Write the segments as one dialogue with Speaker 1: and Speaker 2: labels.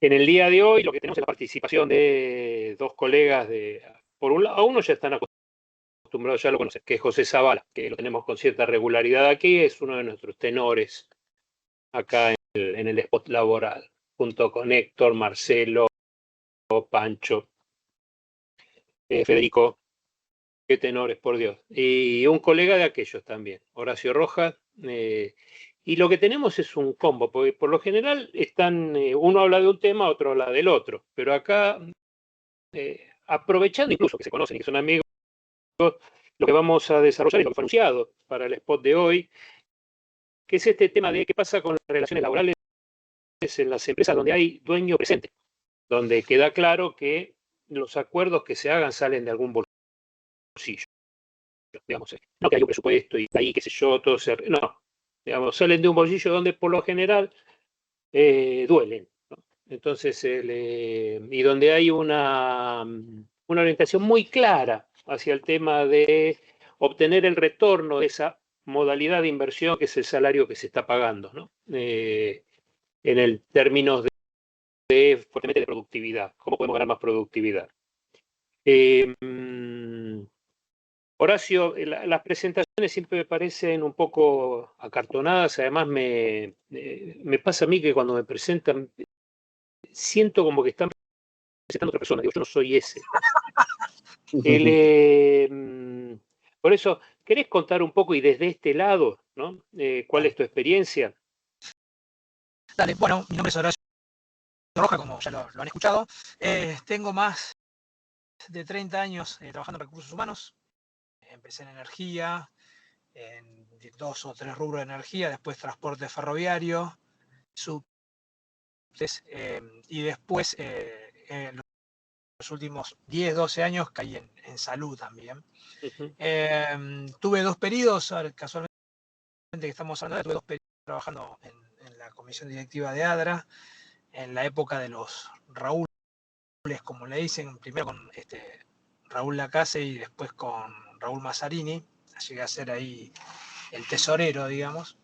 Speaker 1: En el día de hoy lo que tenemos es la participación de dos colegas por un lado, a uno ya están acostumbrados, ya lo conocen, que es José Zavala, que lo tenemos con cierta regularidad aquí, es uno de nuestros tenores acá en el spot laboral, junto con Héctor, Marcelo, Pancho, Federico, qué tenores, por Dios. Y un colega de aquellos también, Horacio Rojas. Y lo que tenemos es un combo, porque por lo general uno habla de un tema, otro habla del otro, pero acá, aprovechando incluso que se conocen y que son amigos, lo que vamos a desarrollar es lo que fue anunciado para el spot de hoy, que es este tema de qué pasa con las relaciones laborales en las empresas donde hay dueño presente, donde queda claro que los acuerdos que se hagan salen de algún bolsillo. Digamos, no que hay un presupuesto y ahí, qué sé yo, todo no, digamos, salen de un bolsillo donde por lo general duelen, ¿no? Entonces, y donde hay una orientación muy clara hacia el tema de obtener el retorno de esa modalidad de inversión que es el salario que se está pagando, ¿no? En el términos fuertemente de productividad, cómo podemos ganar más productividad. Horacio, las presentaciones siempre me parecen un poco acartonadas, además me pasa a mí que cuando me presentan siento como que están presentando a otra persona, digo, yo no soy ese. Por eso, ¿querés contar un poco y desde este lado, ¿no? ¿Cuál es tu experiencia?
Speaker 2: Dale, bueno, mi nombre es Horacio Roja, como ya lo han escuchado. Tengo más de 30 años trabajando en recursos humanos. Empecé en energía, en 2 o 3 rubros de energía, después transporte ferroviario, y después en los últimos 10, 12 años caí en salud también. Tuve 2 periodos, casualmente que estamos hablando, tuve 2 periodos trabajando en la comisión directiva de ADRA, en la época de los Raúles, como le dicen, primero con Raúl Lacase y después con Raúl Mazzarini. Llegué a ser ahí el tesorero, digamos.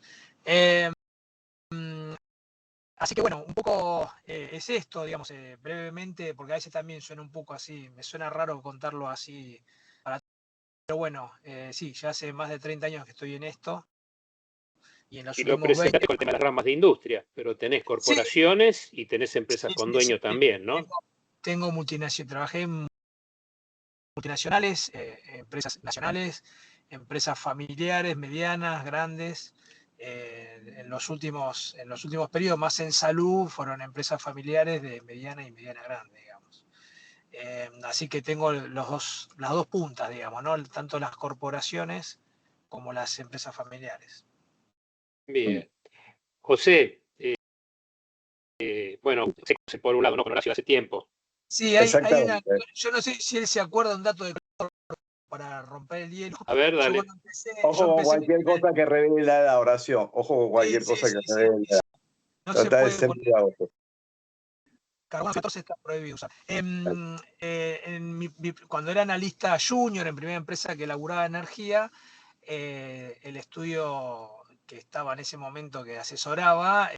Speaker 2: Así que bueno, un poco es esto, digamos, brevemente, porque a veces también suena un poco así, me suena raro contarlo así, pero bueno, sí, ya hace más de 30 años que estoy en esto. Y en los
Speaker 1: Y lo
Speaker 2: últimos 20...
Speaker 1: presentaste con el tema de las ramas de industria, pero tenés corporaciones
Speaker 2: sí,
Speaker 1: y tenés empresas
Speaker 2: sí,
Speaker 1: con
Speaker 2: sí,
Speaker 1: dueño también, ¿no?
Speaker 2: Tengo trabajé en multinacionales, empresas nacionales, empresas familiares, medianas, grandes. En los últimos periodos, más en salud, fueron empresas familiares de mediana y mediana grande, digamos. Así que tengo las dos puntas, digamos, ¿no? Tanto las corporaciones como las empresas familiares.
Speaker 1: Bien. José, bueno, sé por un lado, ¿no? Con Horacio hace tiempo.
Speaker 2: Sí, hay una. Yo no sé si él se acuerda de un dato de para romper el hielo.
Speaker 1: A ver, dale.
Speaker 3: Ojo con cualquier cosa que revele la oración. Ojo con cualquier cosa que revele.
Speaker 2: No se puede
Speaker 3: ser cuidadoso.
Speaker 2: Carbono 14 está prohibido usar. Cuando era analista junior en primera empresa que laburaba energía, el estudio que estaba en ese momento que asesoraba,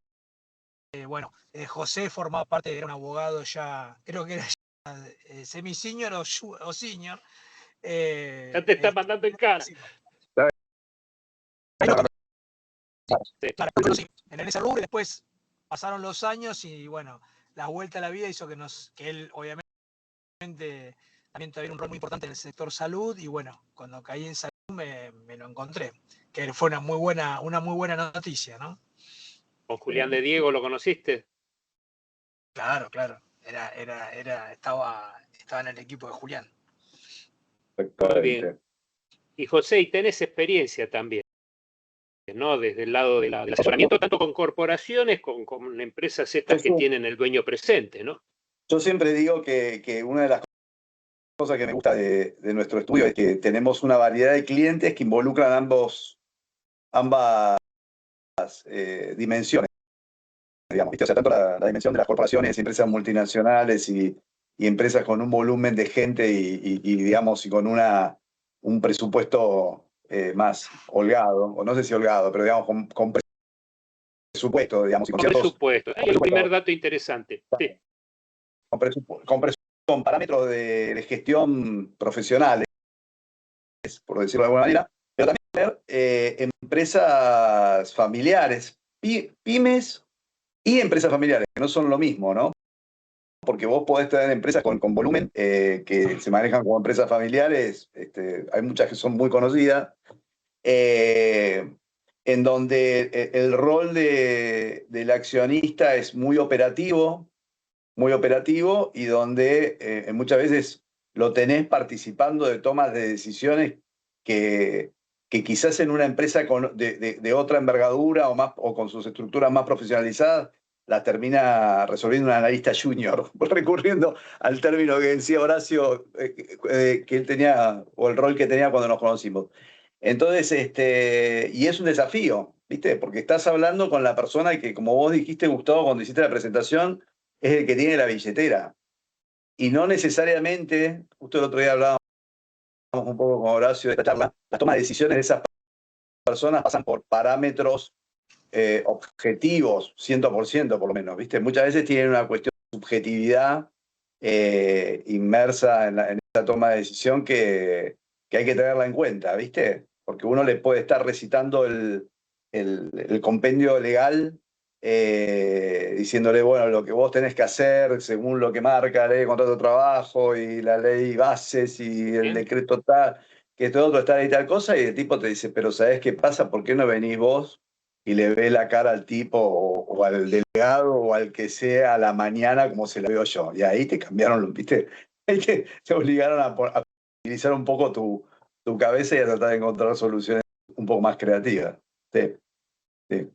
Speaker 2: José formaba parte, era un abogado ya, creo que era ya semi-senior o senior.
Speaker 1: Ya te está mandando en cara.
Speaker 2: Claro, en ese rubro, y después pasaron los años y bueno, la vuelta a la vida hizo que él obviamente también tuviera un rol muy importante en el sector salud, y bueno, cuando caí en salud me lo encontré, que fue una muy buena noticia, ¿no?
Speaker 1: ¿Con Julián de Diego lo conociste?
Speaker 2: Claro, estaba en el equipo de Julián.
Speaker 1: Muy bien. Y José, y tenés experiencia también, ¿no? Desde el lado del asesoramiento, tanto con corporaciones, con empresas estas que tienen el dueño presente, ¿no?
Speaker 3: Yo siempre digo que una de las cosas que me gusta de nuestro estudio es que tenemos una variedad de clientes que involucran ambas dimensiones, digamos. O sea, tanto la dimensión de las corporaciones, empresas multinacionales y empresas con un volumen de gente y digamos, y con un presupuesto más holgado, o no sé si holgado, pero digamos con presupuesto, digamos. Y con
Speaker 1: presupuesto. Hay un primer dato interesante. Sí.
Speaker 3: con parámetros de gestión profesionales, por decirlo de alguna manera, pero también empresas familiares, pymes y empresas familiares, que no son lo mismo, ¿no? Porque vos podés tener empresas con volumen que se manejan como empresas familiares, hay muchas que son muy conocidas, en donde el rol del accionista es muy operativo, y donde muchas veces lo tenés participando de tomas de decisiones que quizás en una empresa de otra envergadura o con sus estructuras más profesionalizadas las termina resolviendo un analista junior, recurriendo al término que decía Horacio, que él tenía, o el rol que tenía cuando nos conocimos. Entonces, y es un desafío, ¿viste? Porque estás hablando con la persona que, como vos dijiste, Gustavo, cuando hiciste la presentación, es el que tiene la billetera. Y no necesariamente, justo el otro día hablábamos un poco con Horacio de esta charla, las tomas de decisiones de esas personas pasan por parámetros objetivos, 100% por lo menos, ¿viste? Muchas veces tienen una cuestión de subjetividad inmersa en esa toma de decisión que hay que tenerla en cuenta, ¿viste? Porque uno le puede estar recitando el compendio legal diciéndole, bueno, lo que vos tenés que hacer según lo que marca la ley de contrato de trabajo y la ley bases y el decreto tal, que todo otro está y tal cosa, y el tipo te dice, pero ¿sabés qué pasa? ¿Por qué no venís vos y le ve la cara al tipo o al delegado o al que sea a la mañana como se la veo yo? Y ahí te cambiaron, ¿viste? Ahí te obligaron a utilizar un poco tu cabeza y a tratar de encontrar soluciones un poco más creativas. Sí, sí.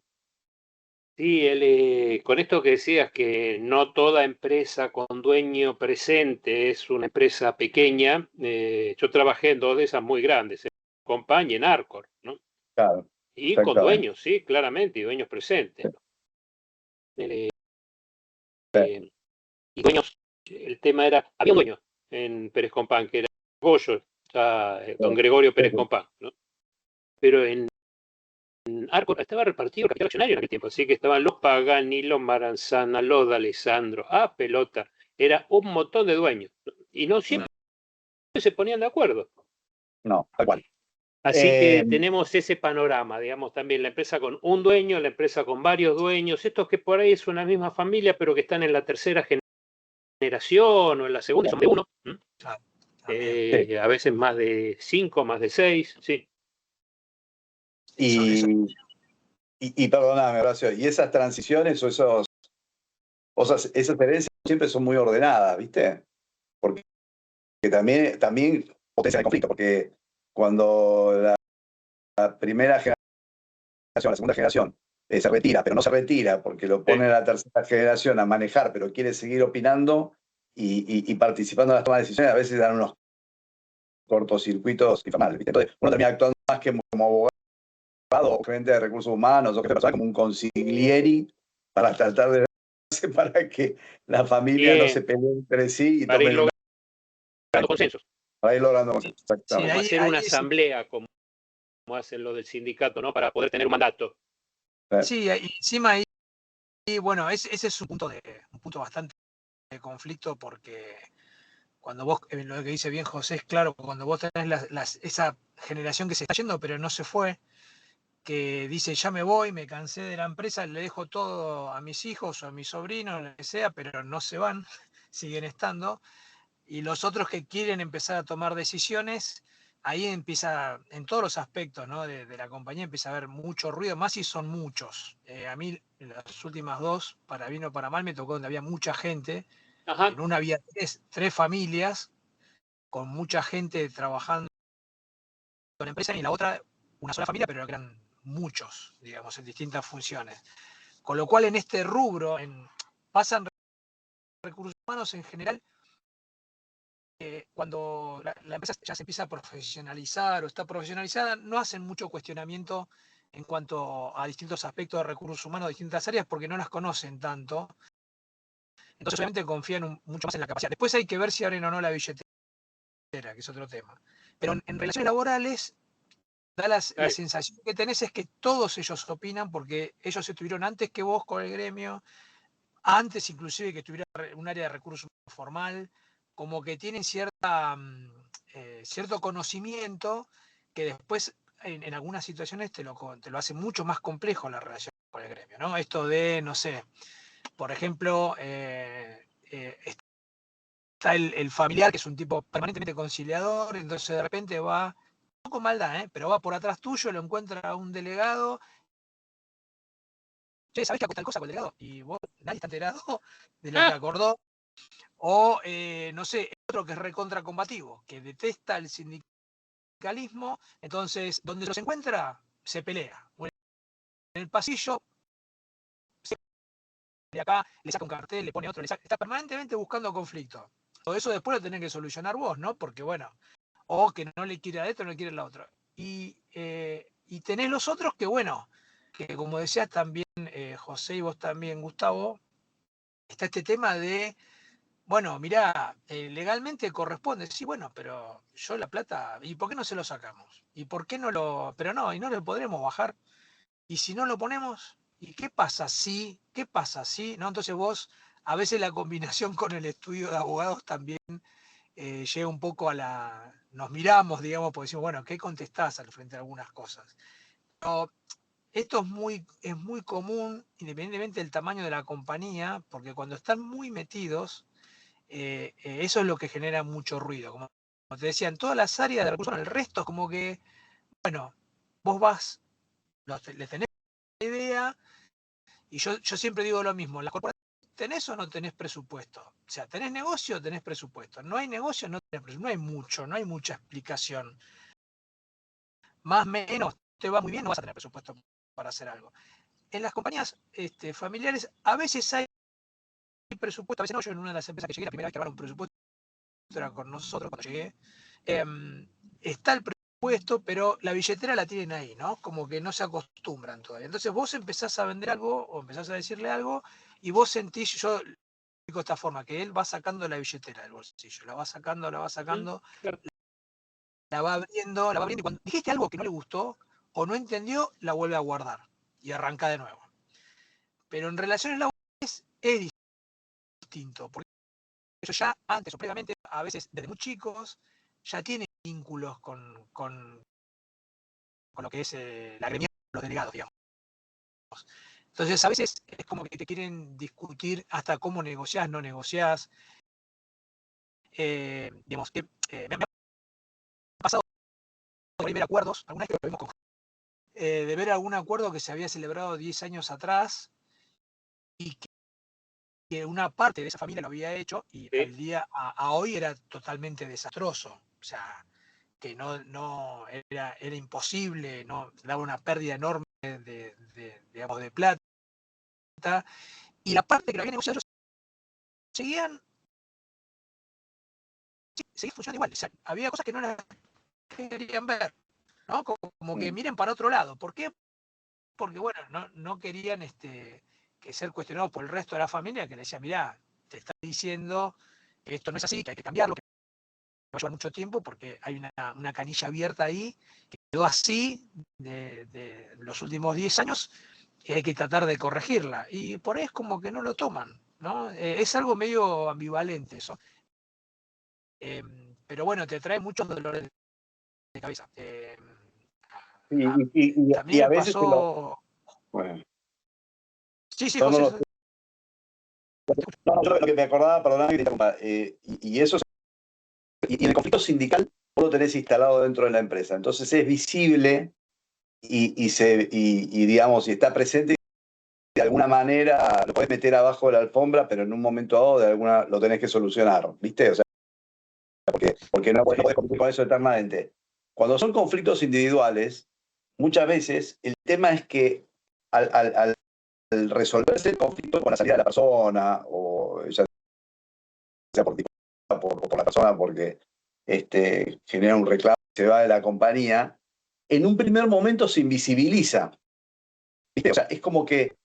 Speaker 1: Sí, con esto que decías que no toda empresa con dueño presente es una empresa pequeña, yo trabajé en dos de esas muy grandes, en Compañ y en Arcor, ¿no?
Speaker 3: Claro,
Speaker 1: Y con
Speaker 3: exactamente.
Speaker 1: dueños, sí, claramente, y dueños presentes,
Speaker 3: Sí,
Speaker 1: ¿no? Eh,
Speaker 3: sí,
Speaker 1: y dueños, el tema era, había un dueño en Pérez Compán, que era Goyo, don Gregorio
Speaker 3: sí,
Speaker 1: Pérez Compán, ¿no? Pero en Arcor estaba repartido el capital accionario en aquel tiempo, así que estaban los Pagani, los Maranzana, los D'Alessandro, pelota, era un montón de dueños, ¿no? Y no siempre se ponían de acuerdo.
Speaker 3: no, tal cual.
Speaker 1: Así que tenemos ese panorama, digamos, también la empresa con un dueño, la empresa con varios dueños, estos que por ahí es una misma familia, pero que están en la tercera generación o en la segunda, son de uno,
Speaker 3: Sí.
Speaker 1: a veces más de 5, más de 6, sí.
Speaker 3: Y perdóname, Horacio, y esas transiciones esas herencias siempre son muy ordenadas, ¿viste? Porque también potencian el conflicto, porque cuando la primera generación, la segunda generación, se retira, pero no se retira porque lo pone la tercera generación a manejar, pero quiere seguir opinando y participando en las tomas de decisiones, a veces dan unos cortocircuitos infernales, ¿viste? Entonces, uno termina actuando más que como abogado o gerente de recursos humanos o que persona como un consiglieri para tratar de para que la familia no
Speaker 1: Bien,
Speaker 3: se pelee entre sí y
Speaker 1: para ir
Speaker 3: tomen
Speaker 1: logrando consensos.
Speaker 3: para ir logrando consensos.
Speaker 2: Sí,
Speaker 1: Como
Speaker 3: Exactamente.
Speaker 1: hacer una asamblea, como hacen lo del sindicato, ¿no? Para poder tener un mandato.
Speaker 2: Sí, y encima ahí, bueno, ese es un punto bastante de conflicto porque cuando vos, lo que dice bien José es claro, cuando vos tenés esa generación que se está yendo pero no se fue, que dice ya me voy, me cansé de la empresa, le dejo todo a mis hijos o a mis sobrinos, lo que sea, pero no se van, siguen estando. Y los otros que quieren empezar a tomar decisiones, ahí empieza, en todos los aspectos, ¿no? de la compañía empieza a haber mucho ruido, más si son muchos. A mí las últimas dos, para bien o para mal, me tocó donde había mucha gente.
Speaker 1: Ajá.
Speaker 2: En una había tres familias con mucha gente trabajando en la empresa y en la otra una sola familia, pero que eran muchos, digamos, en distintas funciones. Con lo cual en este rubro pasan recursos humanos en general, cuando la empresa ya se empieza a profesionalizar o está profesionalizada, no hacen mucho cuestionamiento en cuanto a distintos aspectos de recursos humanos de distintas áreas porque no las conocen tanto. Entonces obviamente confían mucho más en la capacidad. Después hay que ver si abren o no la billetera, que es otro tema. Pero en relaciones laborales, da la sensación que tenés es que todos ellos opinan porque ellos estuvieron antes que vos con el gremio, antes inclusive que estuviera un área de recursos formal, como que tienen cierto conocimiento que después en algunas situaciones te lo hace mucho más complejo la relación con el gremio, ¿no? Esto de, no sé, por ejemplo, está el familiar, que es un tipo permanentemente conciliador, entonces de repente va, no con maldad, pero va por atrás tuyo, lo encuentra un delegado. Che, ¿sabés que hago tal cosa con el delegado? Y vos, nadie está enterado de lo que acordó. O, no sé, otro que es recontracombativo, que detesta el sindicalismo, entonces, donde los encuentra, se pelea. En el pasillo, de acá, le saca un cartel, le pone otro, está permanentemente buscando conflicto. Todo eso después lo tenés que solucionar vos, ¿no? Porque, bueno, o que no le quiere a esto, no le quiere a la otra. Y tenés los otros que, bueno, que como decías también José y vos también, Gustavo, está este tema de, bueno, mirá, legalmente corresponde, sí, bueno, pero yo la plata, ¿y por qué no se lo sacamos? ¿Y por qué no lo, pero no, y no lo podremos bajar? ¿Y si no lo ponemos? ¿Y qué pasa si? ¿Qué pasa si? ¿No? Entonces vos, a veces la combinación con el estudio de abogados también llega un poco a la, nos miramos, digamos, porque decimos, bueno, ¿qué contestás al frente a algunas cosas? Pero esto es muy común, independientemente del tamaño de la compañía, porque cuando están muy metidos, eso es lo que genera mucho ruido. Como te decía, en todas las áreas de recursos, el resto es como que, bueno, vos vas, les tenés idea, y yo siempre digo lo mismo, las corporaciones, ¿tenés o no tenés presupuesto? O sea, ¿tenés negocio o tenés presupuesto? No hay negocio, no tenés presupuesto, no hay mucho, no hay mucha explicación. Más o menos, te va muy bien, no vas a tener presupuesto para hacer algo. En las compañías familiares, a veces hay presupuesto, a veces no. Yo en una de las empresas que llegué, la primera vez que armaron un presupuesto era con nosotros cuando llegué, está el presupuesto, pero la billetera la tienen ahí, ¿no? Como que no se acostumbran todavía. Entonces vos empezás a vender algo o empezás a decirle algo y vos sentís, yo explico de esta forma, que él va sacando la billetera del bolsillo, la va sacando,
Speaker 1: Claro.
Speaker 2: la va abriendo, y cuando dijiste algo que no le gustó o no entendió, la vuelve a guardar y arranca de nuevo. Pero en relaciones laborales es distinto, porque ellos ya antes o previamente, a veces desde muy chicos, ya tienen vínculos con lo que es la gremia, los delegados, digamos. Entonces, a veces es como que te quieren discutir hasta cómo negociás, no negociás. Digamos, me ha pasado de ver acuerdos, alguna vez que lo vimos de ver algún acuerdo que se había celebrado 10 años atrás y que una parte de esa familia lo había hecho y
Speaker 1: Sí.
Speaker 2: al día a hoy era totalmente desastroso. O sea, que no era imposible, no daba una pérdida enorme digamos, de plata. Y la parte que lo había negociado seguían funcionando igual. O sea, había cosas que no las querían ver, ¿no? Como que miren para otro lado. ¿Por qué? Porque, bueno, no querían que ser cuestionados por el resto de la familia, que le decía, mirá, te está diciendo que esto no es así, que hay que cambiarlo, que va a llevar mucho tiempo porque hay una canilla abierta ahí, que quedó así de los últimos 10 años y hay que tratar de corregirla. Y por ahí es como que no lo toman, ¿no? Es algo medio ambivalente eso. Pero bueno, te trae muchos dolores de cabeza.
Speaker 3: Y
Speaker 2: También
Speaker 3: a
Speaker 2: me
Speaker 3: veces
Speaker 2: pasó...
Speaker 3: bueno,
Speaker 2: Sí, sí,
Speaker 3: no, no,
Speaker 2: José.
Speaker 3: no, no, yo lo que me acordaba, perdóname que te interrumpa, y eso, y en el conflicto sindical vos lo tenés instalado dentro de la empresa, entonces es visible digamos, y está presente, de alguna manera lo podés meter abajo de la alfombra, pero en un momento dado de alguna lo tenés que solucionar, ¿viste? O sea, porque no podés competir con eso eternamente. Cuando son conflictos individuales, muchas veces el tema es que al resolverse el conflicto con la salida de la persona, o ya sea por la persona porque genera un reclamo y se va de la compañía, en un primer momento se invisibiliza. ¿Viste? O sea, es como que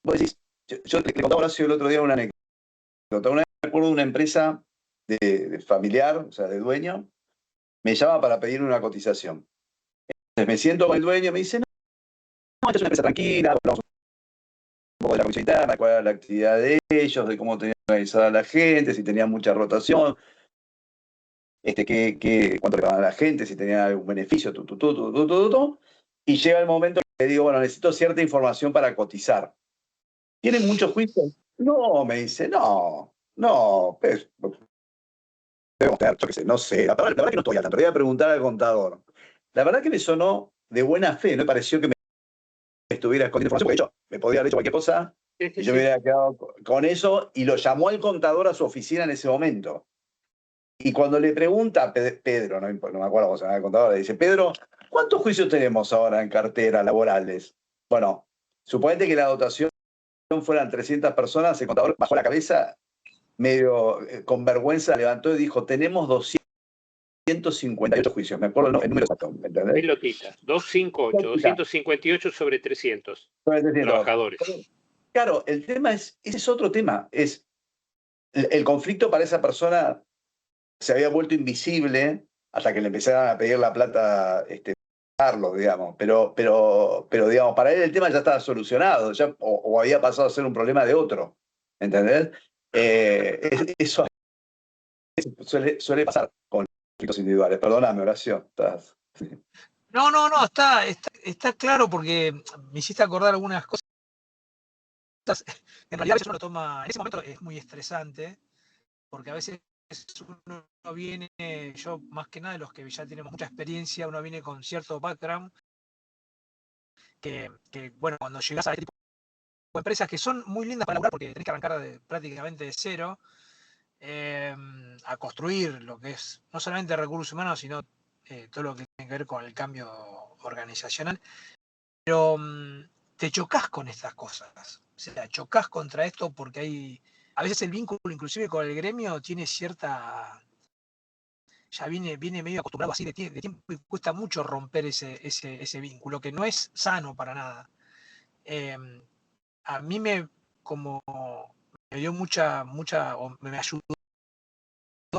Speaker 3: vos decís, yo le contaba a Horacio el otro día una anécdota. Una vez me acuerdo de una empresa de familiar, o sea, de dueño, me llama para pedir una cotización. Entonces me siento con el dueño y me dice, no, esta es una empresa tranquila, poco de la comisión interna, cuál era la actividad de ellos, de cómo tenían organizada la gente, si tenían mucha rotación, cuánto le pagaban a la gente, si tenían algún beneficio, y llega el momento que le digo, bueno, necesito cierta información para cotizar. ¿Tienen muchos juicios? No, me dice, no, pues, debemos tener, yo qué sé, no sé, la verdad que no estoy al tanto, le voy a preguntar al contador. La verdad que me sonó de buena fe, no me pareció que me estuviera escondiendo información, porque yo me podía haber hecho cualquier cosa y yo me hubiera quedado con eso, y lo llamó al contador a su oficina en ese momento. Y cuando le pregunta a Pedro, no me acuerdo cómo se llama el contador, le dice, Pedro, ¿cuántos juicios tenemos ahora en cartera laborales? Bueno, suponete que la dotación fueran 300 personas, el contador bajó la cabeza, medio con vergüenza levantó y dijo, tenemos 258 juicios, me acuerdo el número exacto, ¿me entendés?
Speaker 1: Pelotita, 258, 258 sobre 300 trabajadores.
Speaker 3: Claro, el tema ese es otro tema, es el conflicto para esa persona se había vuelto invisible hasta que le empezaron a pedir la plata, Carlos, digamos, pero digamos, para él el tema ya estaba solucionado, ya, o había pasado a ser un problema de otro, ¿entendés? Eso suele pasar con conflictos individuales. Perdóname, Horacio.
Speaker 2: No, está claro porque me hiciste acordar algunas cosas. En realidad a veces uno lo toma, en ese momento es muy estresante, porque a veces uno viene, yo más que nada de los que ya tenemos mucha experiencia, uno viene con cierto background, que bueno, cuando llegas a este tipo de empresas que son muy lindas para laburar porque tenés que arrancar prácticamente de cero, a construir lo que es no solamente recursos humanos, sino todo lo que tiene que ver con el cambio organizacional, pero te chocas con estas cosas, o sea, chocas contra esto porque a veces el vínculo inclusive con el gremio tiene cierta, ya viene medio acostumbrado así de tiempo y cuesta mucho romper ese vínculo, que no es sano para nada. A mí como me dio o me ayudó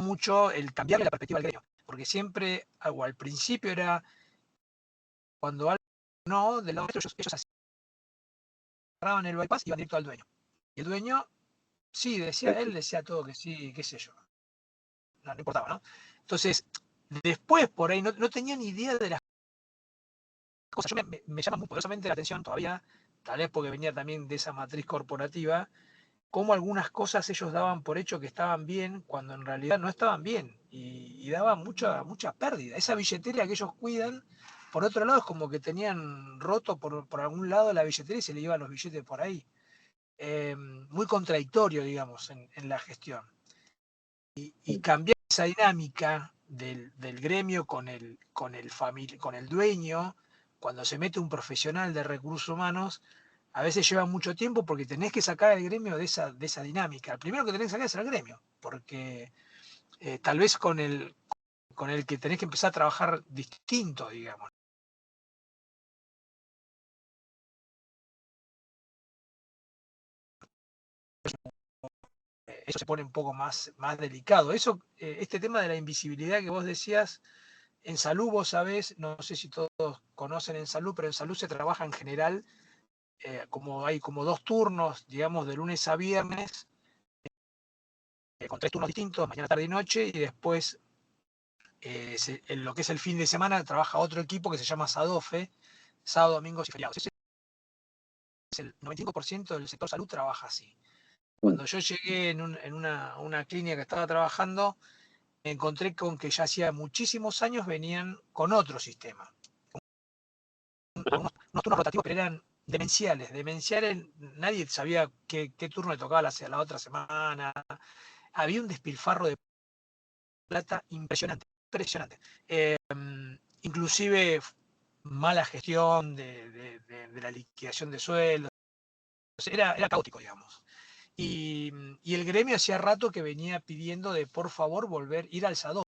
Speaker 2: mucho el cambiarle la perspectiva al gremio, porque siempre, o al principio era, cuando algo no, del lado nuestro, ellos cerraban el bypass y iban directo al dueño. Y el dueño, sí, él decía todo que sí, qué sé yo. No importaba, ¿no? Entonces, después por ahí no tenía ni idea de las cosas. Me llama muy poderosamente la atención todavía, tal vez porque venía también de esa matriz corporativa, cómo algunas cosas ellos daban por hecho que estaban bien cuando en realidad no estaban bien y daban mucha pérdida. Esa billetera que ellos cuidan, por otro lado es como que tenían roto por algún lado la billetera y se le iban los billetes por ahí. Muy contradictorio, digamos, en la gestión. Y cambiar esa dinámica del gremio con el dueño, cuando se mete un profesional de recursos humanos, a veces lleva mucho tiempo porque tenés que sacar al gremio de esa dinámica. El primero que tenés que sacar es al gremio, porque tal vez con el que tenés que empezar a trabajar distinto, digamos. Eso se pone un poco más delicado. Este tema de la invisibilidad que vos decías, en salud vos sabés, no sé si todos conocen en salud, pero en salud se trabaja en general, hay como 2 turnos, digamos, de lunes a viernes, con 3 turnos distintos, mañana, tarde y noche, y después en lo que es el fin de semana trabaja otro equipo que se llama SADOFE, sábado, domingos y feriados. El 95% del sector salud trabaja así. Cuando yo llegué en una clínica que estaba trabajando, me encontré con que ya hacía muchísimos años venían con otro sistema. Unos turnos rotativos, pero eran demenciales. Nadie sabía qué turno le tocaba la otra semana. Había un despilfarro de plata impresionante. Inclusive mala gestión de la liquidación de sueldos. Era caótico, digamos. Y el gremio hacía rato que venía pidiendo de por favor ir al SADOF.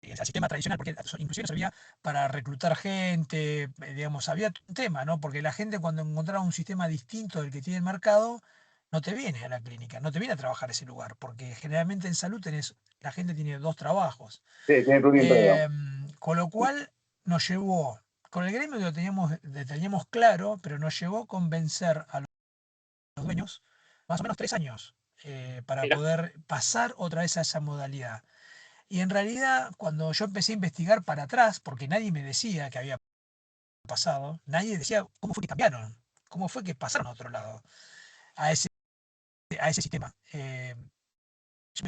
Speaker 2: El sistema tradicional, porque inclusive no servía para reclutar gente, digamos, había un tema, ¿no? Porque la gente cuando encontraba un sistema distinto del que tiene el mercado, no te viene a la clínica, no te viene a trabajar a ese lugar, porque generalmente en salud la gente tiene 2 trabajos.
Speaker 3: Sí, tiene un empleo.
Speaker 2: Con lo cual nos llevó con el gremio lo teníamos claro, pero nos llevó a convencer a los dueños más o menos 3 años para
Speaker 1: Mira,
Speaker 2: poder pasar otra vez a esa modalidad. Y en realidad, cuando yo empecé a investigar para atrás, porque nadie me decía que había pasado, nadie decía cómo fue que cambiaron, cómo fue que pasaron a otro lado, a ese sistema. Yo me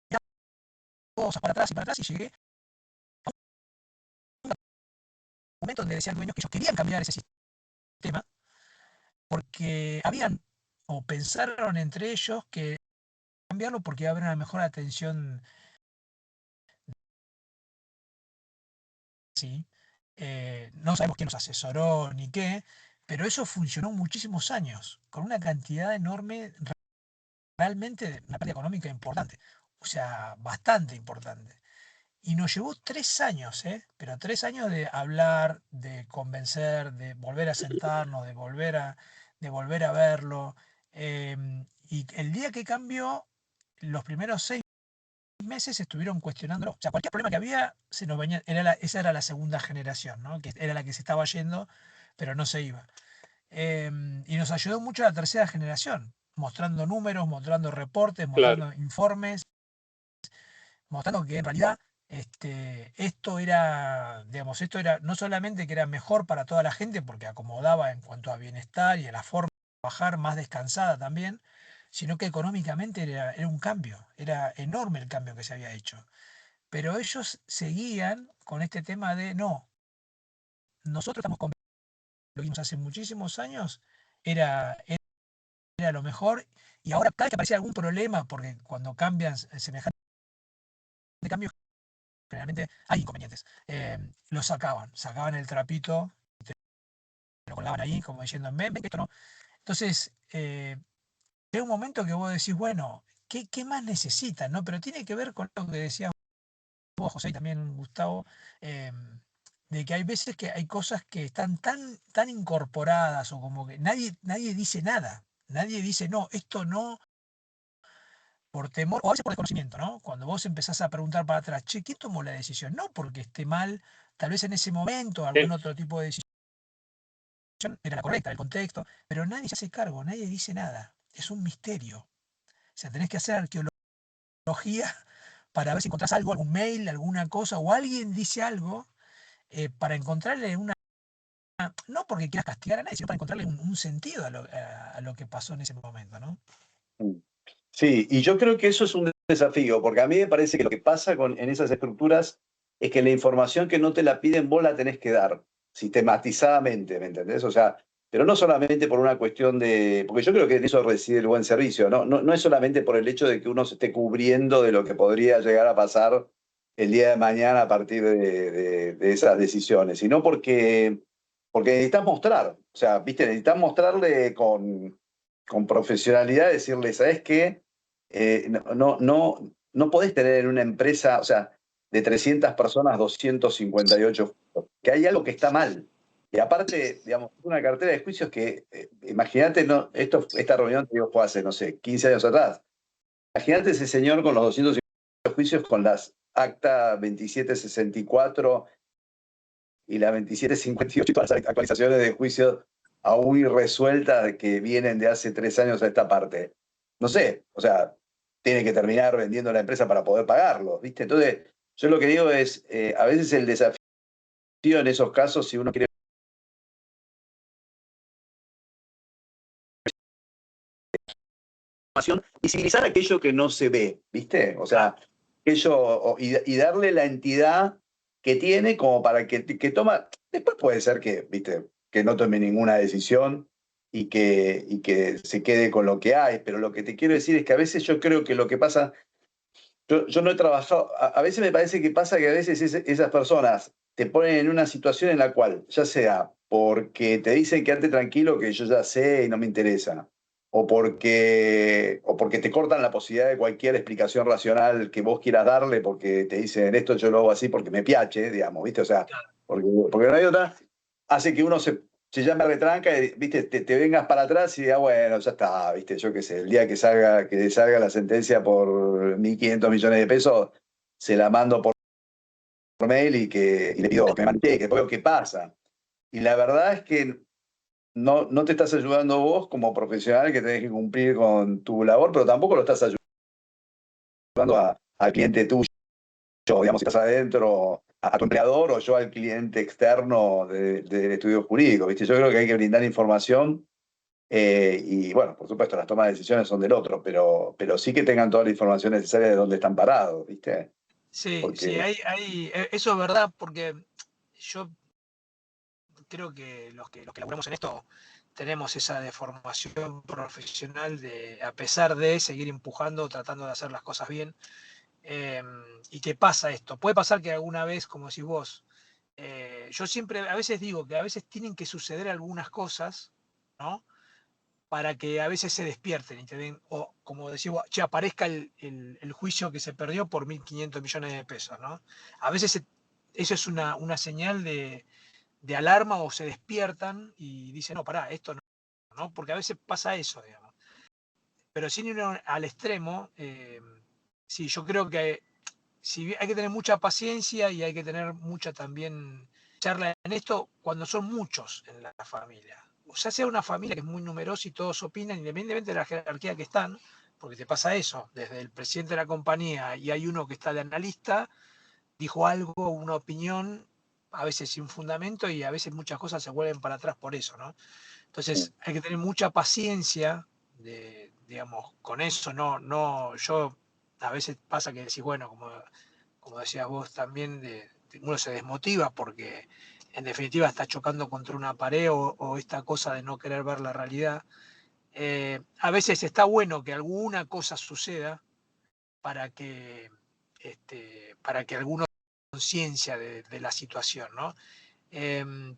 Speaker 2: tiraba cosas para atrás y llegué a un momento donde decían dueños que ellos querían cambiar ese sistema porque habían o pensaron entre ellos que cambiarlo porque iba a haber una mejor atención, sí. No sabemos quién nos asesoró ni qué, pero eso funcionó muchísimos años, con una cantidad enorme, realmente una pérdida económica importante, o sea, bastante importante. Y nos llevó 3 años, ¿eh? Pero 3 años de hablar, de convencer, de volver a sentarnos, de volver a verlo. Y el día que cambió, los primeros 6 meses estuvieron cuestionándolo. O sea, cualquier problema que había, se nos venía, esa era la segunda generación, ¿no? Que era la que se estaba yendo, pero no se iba. Y nos ayudó mucho la tercera generación, mostrando números, mostrando reportes,
Speaker 1: claro,
Speaker 2: mostrando informes, mostrando que en realidad esto era no solamente que era mejor para toda la gente, porque acomodaba en cuanto a bienestar y a la forma de trabajar más descansada también, sino que económicamente era un cambio, era enorme el cambio que se había hecho. Pero ellos seguían con este tema de, no, nosotros estamos convencidos, lo que vimos hace muchísimos años, era lo mejor, y ahora cada vez que aparecía algún problema, porque cuando cambian semejante cambio, generalmente hay inconvenientes. Lo sacaban el trapito, lo colgaban ahí, como diciendo, ven, que esto no. Entonces, llega un momento que vos decís, bueno, ¿qué más necesitan? ¿No? Pero tiene que ver con lo que decías vos, José, y también Gustavo, eh, de que hay veces que hay cosas que están tan incorporadas o como que nadie dice nada. Nadie dice, no, esto no, por temor, o a veces por desconocimiento, ¿no? Cuando vos empezás a preguntar para atrás, che, ¿quién tomó la decisión? No porque esté mal, tal vez en ese momento algún
Speaker 1: sí,
Speaker 2: otro tipo de decisión era la correcta, el contexto, pero nadie se hace cargo, nadie dice nada. Es un misterio. O sea, tenés que hacer arqueología para ver si encontrás algo, algún mail, alguna cosa, o alguien dice algo para encontrarle una. No porque quieras castigar a nadie, sino para encontrarle un sentido a lo que pasó en ese momento, ¿no?
Speaker 3: Sí, y yo creo que eso es un desafío, porque a mí me parece que lo que pasa en esas estructuras es que la información que no te la piden vos la tenés que dar, sistematizadamente, ¿me entendés? O sea, pero no solamente por una cuestión de, porque yo creo que en eso reside el buen servicio, no es solamente por el hecho de que uno se esté cubriendo de lo que podría llegar a pasar el día de mañana a partir de esas decisiones, sino porque necesitas mostrar, o sea, viste, necesitas mostrarle con profesionalidad, decirle, ¿sabes qué? No podés tener en una empresa, o sea, de 300 personas, 258 juicios, que hay algo que está mal. Y aparte, digamos, una cartera de juicios que, imagínate, no, esta reunión te digo, fue hace, no sé, 15 años atrás. Imagínate ese señor con los 258 juicios, con las acta 2764 y la 2758 y todas las actualizaciones de juicios aún irresueltas que vienen de hace 3 años a esta parte. No sé, o sea, tiene que terminar vendiendo la empresa para poder pagarlo, ¿viste? Entonces, yo lo que digo es, a veces el desafío en esos casos, si uno quiere visibilizar aquello que no se ve, ¿viste? O sea, y darle la entidad que tiene como para que toma, después puede ser que, ¿viste? Que no tome ninguna decisión y que se quede con lo que hay, pero lo que te quiero decir es que a veces yo creo que lo que pasa, yo no he trabajado, a veces me parece que pasa que a veces esas personas te ponen en una situación en la cual, ya sea porque te dicen quédate tranquilo que yo ya sé y no me interesa, o porque te cortan la posibilidad de cualquier explicación racional que vos quieras darle, porque te dicen esto yo lo hago así porque me piache, digamos, ¿viste? O sea, porque no hay otra, hace que uno se llame retranca y, ¿viste? Te vengas para atrás y digas, bueno, ya está, ¿viste? Yo qué sé, el día que salga la sentencia por 1.500 millones de pesos, se la mando por mail y le pido que me mantenga, que veo qué pasa. Y la verdad es que no te estás ayudando vos como profesional que tenés que cumplir con tu labor, pero tampoco lo estás ayudando al cliente tuyo, digamos, si estás adentro, a tu empleador o yo al cliente externo del estudio jurídico, ¿viste? Yo creo que hay que brindar información y, bueno, por supuesto, las tomas de decisiones son del otro, pero sí que tengan toda la información necesaria de dónde están parados, ¿viste?
Speaker 2: Sí, sí,
Speaker 3: Porque
Speaker 2: eso es verdad, porque yo creo que los que laburamos en esto tenemos esa deformación profesional de, a pesar de seguir empujando, tratando de hacer las cosas bien. ¿Y qué pasa esto? Puede pasar que alguna vez, como decís vos, yo siempre, a veces digo que a veces tienen que suceder algunas cosas, ¿no? Para que a veces se despierten y te den, o como decís vos, che, aparezca el juicio que se perdió por 1.500 millones de pesos, ¿no? A veces eso es una señal de alarma o se despiertan y dicen, no, pará, esto no, ¿no? Porque a veces pasa eso, digamos. Pero sin ir al extremo, sí, yo creo que si hay que tener mucha paciencia y hay que tener mucha también charla en esto cuando son muchos en la familia. O sea una familia que es muy numerosa y todos opinan, independientemente de la jerarquía que están, porque te pasa eso, desde el presidente de la compañía y hay uno que está de analista, dijo algo, una opinión, a veces sin fundamento y a veces muchas cosas se vuelven para atrás por eso, ¿no? Entonces hay que tener mucha paciencia, digamos, con eso, yo a veces pasa que decís, bueno, como decías vos también, uno se desmotiva porque en definitiva está chocando contra una pared o esta cosa de no querer ver la realidad. A veces está bueno que alguna cosa suceda para que, para que alguno conciencia de la situación, ¿no?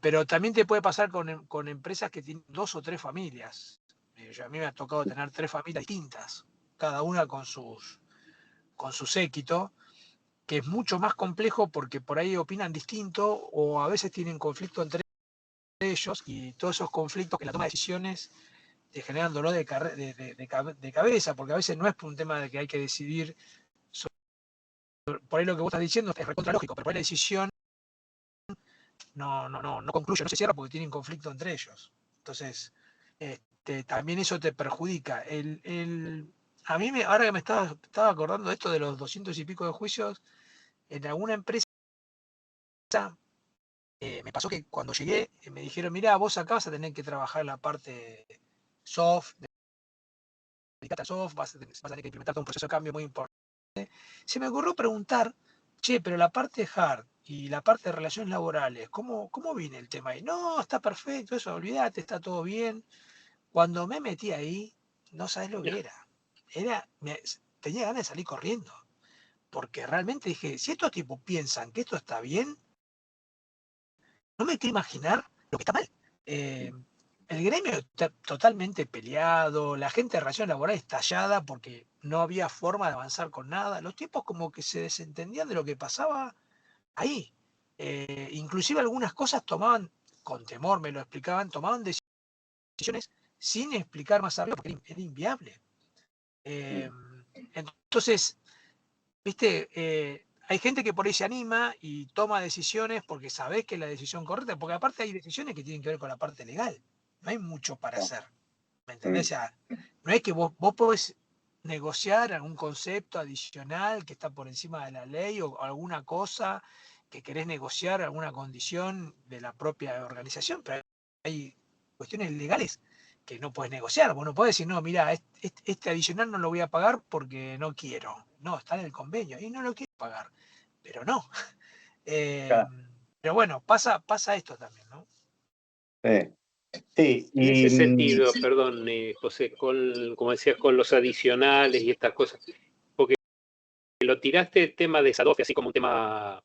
Speaker 2: Pero también te puede pasar con empresas que tienen 2 o 3 familias. A mí me ha tocado tener 3 familias distintas, cada una con su séquito, que es mucho más complejo porque por ahí opinan distinto o a veces tienen conflicto entre ellos y todos esos conflictos que en la toma de decisiones te generan dolor de cabeza, porque a veces no es por un tema de que hay que decidir, por ahí lo que vos estás diciendo es recontra lógico, pero por ahí la decisión no concluye, no se cierra porque tienen conflicto entre ellos. Entonces, también eso te perjudica. A mí, ahora que me estaba acordando de esto de los 200 y pico de juicios, en alguna empresa me pasó que cuando llegué me dijeron, mira, vos acá vas a tener que trabajar la parte soft, dedicate a soft, vas a tener que implementar todo un proceso de cambio muy importante. Se me ocurrió preguntar, che, pero la parte hard y la parte de relaciones laborales, ¿cómo viene el tema ahí? No, está perfecto, eso, olvídate, está todo bien. Cuando me metí ahí, no sabes lo que era. Tenía ganas de salir corriendo. Porque realmente dije, si estos tipos piensan que esto está bien, no me quiero imaginar lo que está mal. El gremio está totalmente peleado, la gente de relaciones laborales estallada porque no había forma de avanzar con nada. Los tipos como que se desentendían de lo que pasaba ahí. Inclusive algunas cosas tomaban, con temor me lo explicaban, tomaban decisiones sin explicar más arriba porque era inviable. Entonces, viste, hay gente que por ahí se anima y toma decisiones porque sabés que es la decisión correcta, porque aparte hay decisiones que tienen que ver con la parte legal. No hay mucho para hacer. ¿Me entendés? O sea, no es que vos podés negociar algún concepto adicional que está por encima de la ley o alguna cosa que querés negociar, alguna condición de la propia organización, pero hay cuestiones legales que no puedes negociar. Vos no podés decir, no, mira, este adicional no lo voy a pagar porque no quiero. No, está en el convenio y no lo quiero pagar. Pero no.
Speaker 3: claro,
Speaker 2: Pero bueno, pasa esto también, ¿no?
Speaker 3: sí,
Speaker 1: En ese sentido, perdón, José, como decías, con los adicionales y estas cosas, porque lo tiraste el tema de Sadovia así como un tema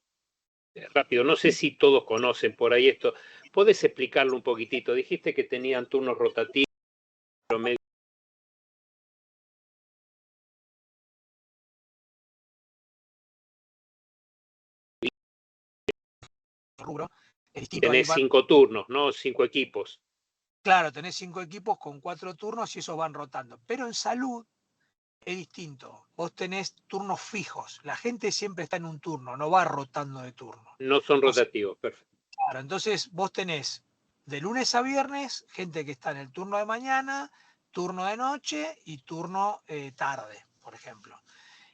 Speaker 1: rápido. No sé si todos conocen por ahí esto. ¿Podés explicarlo un poquitito? Dijiste que tenían turnos rotativos, medio
Speaker 2: Rubro, es distinto. Ahí
Speaker 1: tenés 5 turnos, ¿no? 5 equipos.
Speaker 2: claro, tenés 5 equipos con 4 turnos y esos van rotando. Pero en salud es distinto. Vos tenés turnos fijos. La gente siempre está en un turno, no va rotando de turno.
Speaker 1: No son
Speaker 2: O sea,
Speaker 1: rotativos, perfecto.
Speaker 2: claro, entonces vos tenés de lunes a viernes gente que está en el turno de mañana, turno de noche y turno tarde, por ejemplo.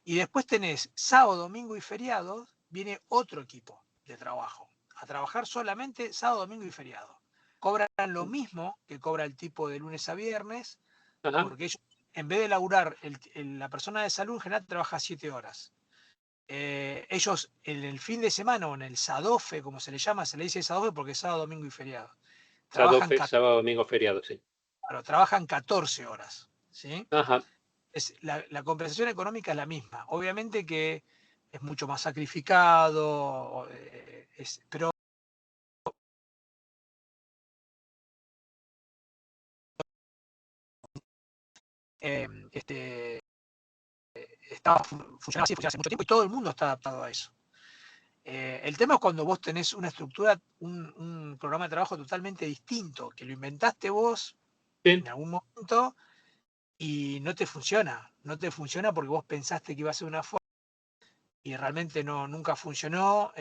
Speaker 2: Y después tenés sábado, domingo y feriados, viene otro equipo de trabajo. A trabajar solamente sábado, domingo y feriado. Cobran lo mismo que cobra el tipo de lunes a viernes,
Speaker 1: Ajá.
Speaker 2: porque ellos, en vez de laburar, la persona de salud en general trabaja 7 horas. Ellos en el fin de semana o en el SADOFE, como se le llama, se le dice SADOFE porque es sábado, domingo y feriado. Trabajan,
Speaker 1: Sábado, domingo, feriado, sí.
Speaker 2: trabajan 14 horas. ¿Sí?
Speaker 1: Ajá.
Speaker 2: La compensación económica es la misma. Obviamente que es mucho más sacrificado, pero estaba funcionando así, funciona hace mucho tiempo y todo el mundo está adaptado a eso. El tema es cuando vos tenés una estructura, un programa de trabajo totalmente distinto, que lo inventaste vos en
Speaker 1: Sí.
Speaker 2: algún momento y no te funciona. No te funciona porque vos pensaste que iba a ser una forma y realmente no, nunca funcionó.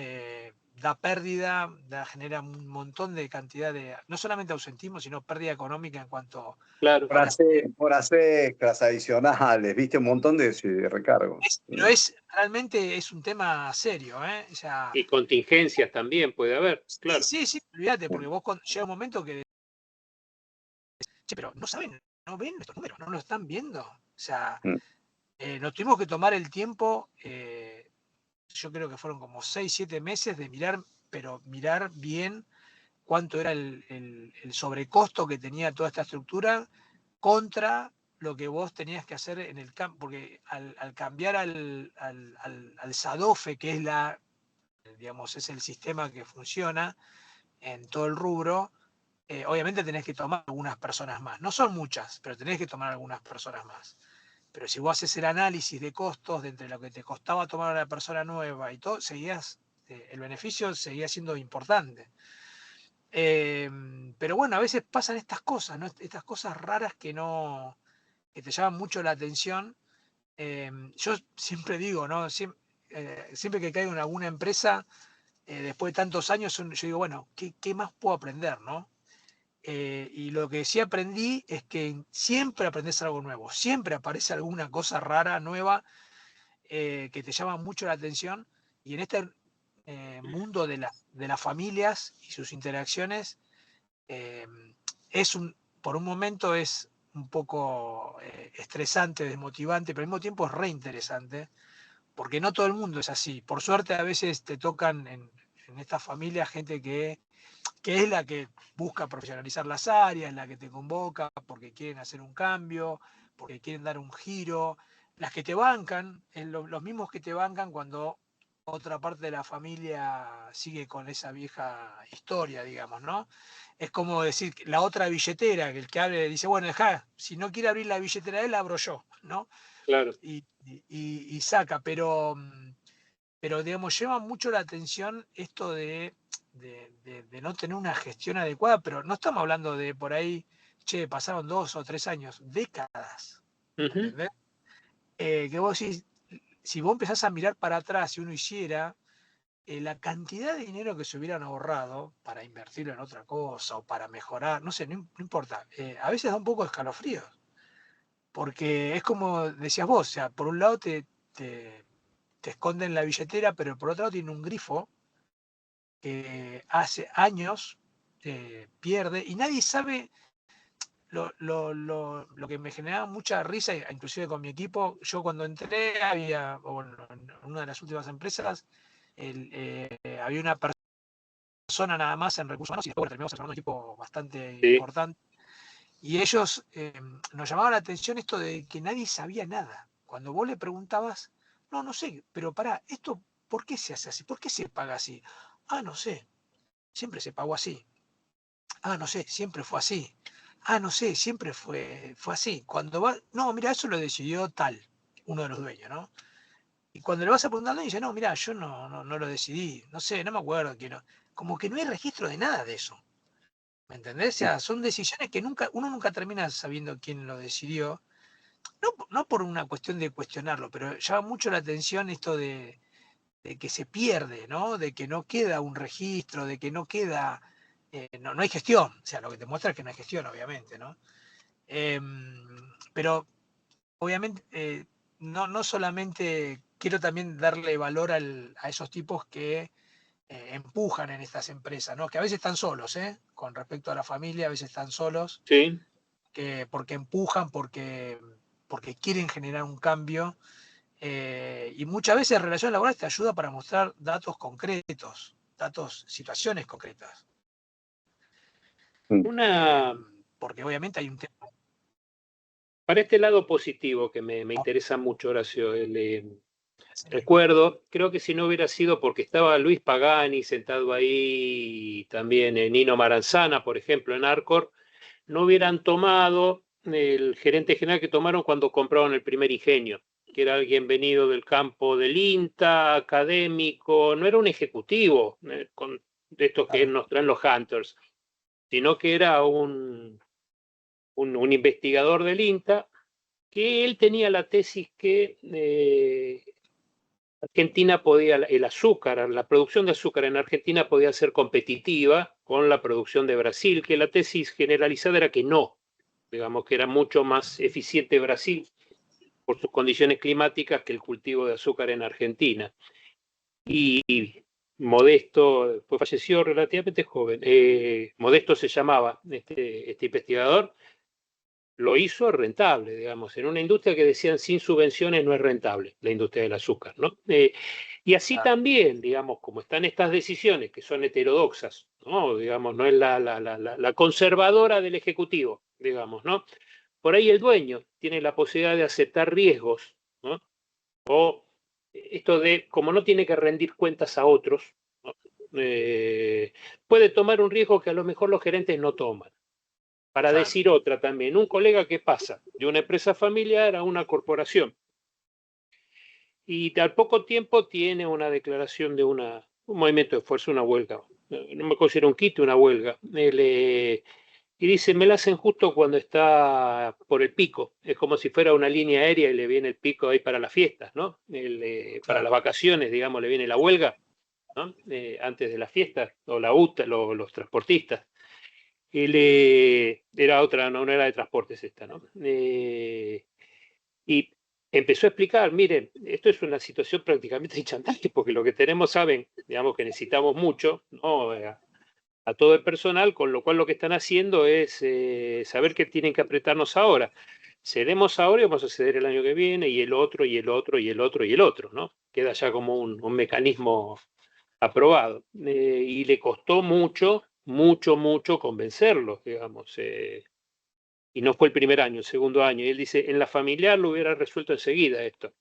Speaker 2: Da pérdida, genera un montón de cantidad de, no solamente ausentismo, sino pérdida económica en cuanto
Speaker 1: Claro.
Speaker 2: a las...
Speaker 3: Horas extras adicionales, viste, un montón de recargos.
Speaker 2: Pero realmente es un tema serio, ¿eh? O sea,
Speaker 1: Y contingencias también puede haber,
Speaker 2: sí,
Speaker 1: claro.
Speaker 2: sí, sí, olvídate, porque vos llega un momento que, che, pero no saben, no ven estos números, no lo están viendo. O sea,
Speaker 3: Mm.
Speaker 2: nos tuvimos que tomar el tiempo, yo creo que fueron como 6, 7 meses de mirar, pero mirar bien cuánto era el sobrecosto que tenía toda esta estructura contra lo que vos tenías que hacer en el campo, porque al cambiar al SADOFE, que es digamos, es el sistema que funciona en todo el rubro, obviamente tenés que tomar algunas personas más. No son muchas, pero tenés que tomar algunas personas más. Pero si vos haces el análisis de costos de entre lo que te costaba tomar a una persona nueva y todo, el beneficio seguía siendo importante. Pero bueno, a veces pasan estas cosas, ¿no? Estas cosas raras que te llaman mucho la atención. Yo siempre digo, ¿no? Siempre que caigo en alguna empresa, después de tantos años, yo digo, bueno, ¿qué más puedo aprender, no? Y lo que sí aprendí es que siempre aprendes algo nuevo, siempre aparece alguna cosa rara, nueva, que te llama mucho la atención. Y en este mundo de las familias y sus interacciones, eh, por un momento es un poco estresante, desmotivante, pero al mismo tiempo es re interesante, porque no todo el mundo es así. Por suerte a veces te tocan en estas familias gente que es la que busca profesionalizar las áreas, la que te convoca porque quieren hacer un cambio, porque quieren dar un giro, las que te bancan, los mismos que te bancan cuando otra parte de la familia sigue con esa vieja historia, digamos, ¿no? Es como decir, la otra billetera, que el que abre dice, bueno, dejá, si no quiere abrir la billetera él, la abro yo, ¿no?
Speaker 1: Claro.
Speaker 2: Y saca, pero digamos, llama mucho la atención esto de no tener una gestión adecuada, pero no estamos hablando de por ahí, che, pasaron 2 o 3 años, décadas,
Speaker 1: Ujú.
Speaker 2: ¿entendés? Que vos decís, si vos empezás a mirar para atrás, si uno hiciera, la cantidad de dinero que se hubieran ahorrado para invertirlo en otra cosa o para mejorar, no sé, no importa, a veces da un poco de escalofríos, porque es como decías vos, o sea, por un lado te esconden la billetera, pero por otro lado tiene un grifo que hace años pierde y nadie sabe lo que me generaba mucha risa, inclusive con mi equipo. Yo cuando entré bueno, en una de las últimas empresas, había una persona nada más en recursos humanos y después terminamos formando un equipo bastante
Speaker 1: Sí.
Speaker 2: importante. Y ellos nos llamaban la atención esto de que nadie sabía nada. Cuando vos le preguntabas, no sé, pero pará, esto, ¿por qué se hace así? ¿Por qué se paga así? Ah, no sé, siempre se pagó así. Ah, no sé, siempre fue así. Ah, no sé, siempre fue así. Cuando va, no, mira, eso lo decidió tal, uno de los dueños, ¿no? Y cuando le vas a preguntar, dice, no, mira, yo no lo decidí, no sé, no me acuerdo quién. Como que no hay registro de nada de eso. ¿Me entendés? O sea, son decisiones que uno nunca termina sabiendo quién lo decidió. no por una cuestión de cuestionarlo, pero llama mucho la atención esto de que se pierde, ¿no? De que no queda un registro, de que no queda, no hay gestión. O sea, lo que te muestra es que no hay gestión, obviamente, ¿no? Pero obviamente no solamente quiero también darle valor a esos tipos que empujan en estas empresas, ¿no? Que a veces están solos, con respecto a la familia, a veces están solos,
Speaker 1: Sí.
Speaker 2: porque empujan, porque quieren generar un cambio. Y muchas veces relaciones laborales te ayuda para mostrar datos concretos, situaciones concretas.
Speaker 1: Una,
Speaker 2: Porque obviamente hay un tema.
Speaker 1: para este lado positivo que me interesa mucho, Horacio, recuerdo, creo que si no hubiera sido porque estaba Luis Pagani sentado ahí, también Nino Maranzana, por ejemplo, en Arcor, no hubieran tomado el gerente general que tomaron cuando compraron el primer Ingenio, que era alguien venido del campo del INTA, académico, no era un ejecutivo de estos que nos traen los Hunters, sino que era un investigador del INTA, que él tenía la tesis que Argentina podía, el azúcar, la producción de azúcar en Argentina podía ser competitiva con la producción de Brasil, que la tesis generalizada era que no, digamos que era mucho más eficiente Brasil por sus condiciones climáticas que el cultivo de azúcar en Argentina. Y Modesto, pues falleció relativamente joven, Modesto se llamaba este investigador, lo hizo rentable, digamos, en una industria que decían sin subvenciones no es rentable, la industria del azúcar, ¿no? Y así también, digamos, como están estas decisiones que son heterodoxas, ¿no? Digamos, no es la conservadora del Ejecutivo, digamos, ¿no? Por ahí el dueño tiene la posibilidad de aceptar riesgos, ¿no? O esto de, como no tiene que rendir cuentas a otros, ¿no? Puede tomar un riesgo que a lo mejor los gerentes no toman. Para decir otra también, un colega que pasa de una empresa familiar a una corporación y al poco tiempo tiene una declaración de un movimiento de fuerza, una huelga, no me considero un quite, una huelga, y dice, me la hacen justo cuando está por el pico, es como si fuera una línea aérea y le viene el pico ahí para las fiestas, ¿no? Para las vacaciones, digamos, le viene la huelga, ¿no? Antes de las fiestas, o la UTA, los transportistas. Era otra, no era de transportes esta, ¿no? Y empezó a explicar, miren, esto es una situación prácticamente de chantaje, porque lo que tenemos saben, digamos que necesitamos mucho, ¿no? A todo el personal, con lo cual lo que están haciendo es saber que tienen que apretarnos ahora. Cedemos ahora y vamos a ceder el año que viene, y el otro, y el otro, y el otro, y el otro, ¿no? Queda ya como un mecanismo aprobado. Y le costó mucho, mucho, mucho convencerlos, digamos. Y no fue el primer año, el segundo año. Y él dice, en la familiar lo hubiera resuelto enseguida esto.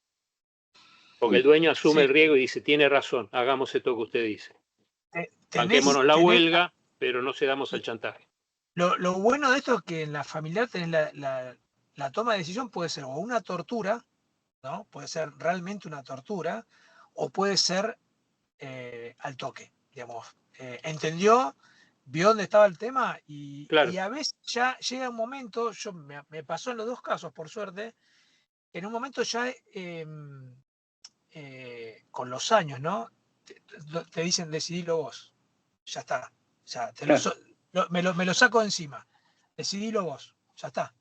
Speaker 1: Porque el dueño asume el riesgo y dice, tiene razón, hagamos esto que usted dice. Banquémonos la huelga, pero no cedamos al chantaje.
Speaker 2: Lo bueno de esto es que en la familiar tenés la toma de decisión puede ser o una tortura, ¿no? Puede ser realmente una tortura, o puede ser al toque, digamos. Entendió, vio dónde estaba el tema
Speaker 1: Claro.
Speaker 2: y a veces ya llega un momento, me pasó en los dos casos, por suerte, que en un momento ya con los años, ¿no? Te dicen, decidilo vos, ya está. O sea, me lo saco de encima, decidilo vos, ya está.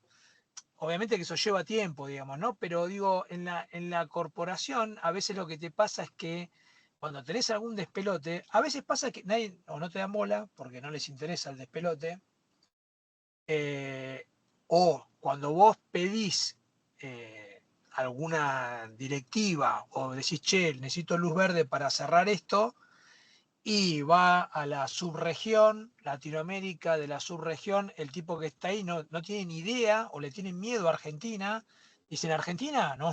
Speaker 2: Obviamente que eso lleva tiempo, digamos, ¿no? Pero digo, en la corporación, a veces lo que te pasa es que cuando tenés algún despelote, a veces pasa que nadie o no te dan bola porque no les interesa el despelote, o cuando vos pedís alguna directiva o decís, che, necesito luz verde para cerrar esto, y va a la subregión, Latinoamérica, de la subregión, el tipo que está ahí no tiene ni idea o le tienen miedo a Argentina. Dicen, ¿Argentina? No,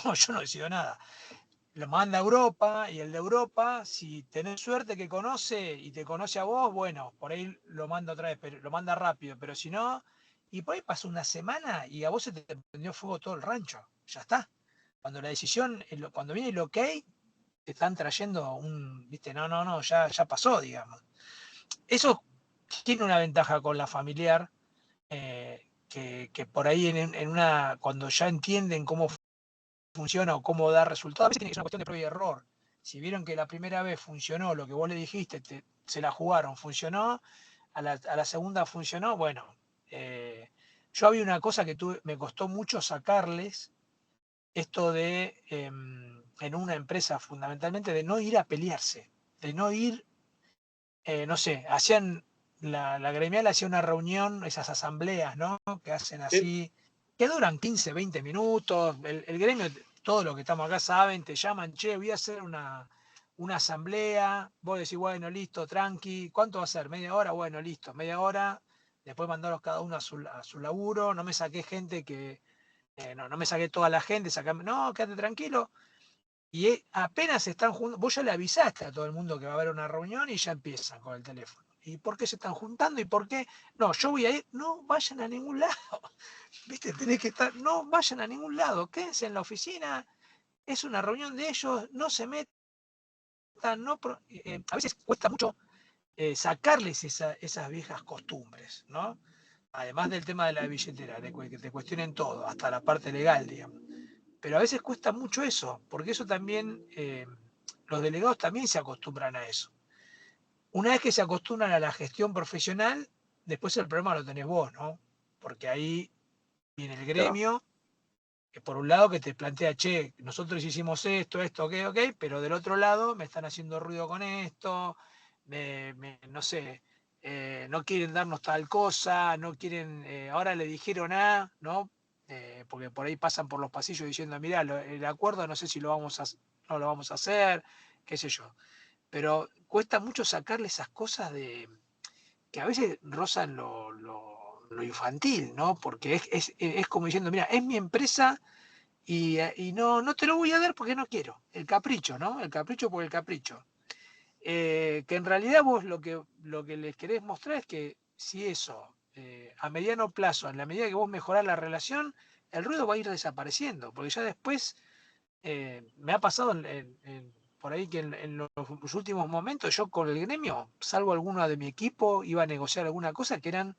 Speaker 2: no, yo no decido nada. Lo manda a Europa, y el de Europa, si tenés suerte que conoce y te conoce a vos, bueno, por ahí lo manda otra vez, pero lo manda rápido, pero si no, y por ahí pasa una semana y a vos se te prendió fuego todo el rancho, ya está. Cuando la decisión, cuando viene el ok, te están trayendo viste, no, ya pasó, digamos. Eso tiene una ventaja con la familiar, que por ahí cuando ya entienden cómo funciona o cómo da resultado, a veces tiene que ser una cuestión de prueba y error. Si vieron que la primera vez funcionó lo que vos le dijiste, se la jugaron, funcionó, a la segunda funcionó, bueno. Yo había una cosa que me costó mucho sacarles, esto de, en una empresa fundamentalmente, de no ir a pelearse, de no ir, no sé, la gremial hacía una reunión, esas asambleas, ¿no? Que hacen así, que duran 15, 20 minutos, el gremio, todos los que estamos acá saben, te llaman, che, voy a hacer una asamblea, vos decís, bueno, listo, tranqui, ¿cuánto va a ser? ¿Media hora? Bueno, listo, media hora, después mandaros cada uno a su laburo, no me saqué gente que, no me saqué toda la gente, no, quédate tranquilo. Y apenas están juntando, vos ya le avisaste a todo el mundo que va a haber una reunión y ya empiezan con el teléfono. ¿Y por qué se están juntando? ¿Y por qué? No, yo voy a ir, no vayan a ningún lado. ¿Viste? Tenés que estar, no vayan a ningún lado, quédense en la oficina, es una reunión de ellos, no se metan, no, a veces cuesta mucho sacarles esas viejas costumbres, ¿no? Además del tema de la billetera, que te cuestionen todo, hasta la parte legal, digamos. Pero a veces cuesta mucho eso, porque eso también, los delegados también se acostumbran a eso. Una vez que se acostumbran a la gestión profesional, después el problema lo tenés vos, ¿no? Porque ahí viene el gremio, que por un lado que te plantea, che, nosotros hicimos esto, ok, pero del otro lado me están haciendo ruido con esto, no sé, no quieren darnos tal cosa, no quieren, ahora le dijeron ¿no? Porque por ahí pasan por los pasillos diciendo, mirá, el acuerdo no sé si no lo vamos a hacer, qué sé yo. Pero cuesta mucho sacarle esas cosas que a veces rozan lo infantil, ¿no? Porque es como diciendo, mira, es mi empresa y no te lo voy a dar porque no quiero. El capricho, ¿no? El capricho por el capricho. Que en realidad vos lo que les querés mostrar es que si eso, a mediano plazo, en la medida que vos mejorás la relación, el ruido va a ir desapareciendo, porque ya después me ha pasado por ahí que en los últimos momentos yo con el gremio, salvo alguno de mi equipo, iba a negociar alguna cosa que eran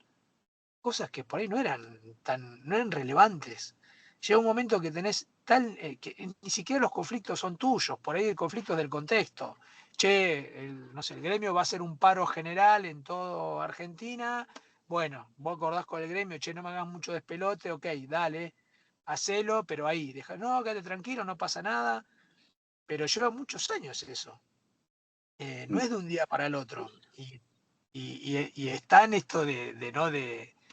Speaker 2: cosas que por ahí no eran relevantes. Llega un momento que tenés que ni siquiera los conflictos son tuyos, por ahí el conflicto es del contexto. Che, no sé, el gremio va a hacer un paro general en toda Argentina. Bueno, vos acordás con el gremio, che, no me hagas mucho despelote, ok, dale, hacelo, pero ahí, no, quédate tranquilo, no pasa nada. Pero lleva muchos años eso. No es de un día para el otro. Y está en esto de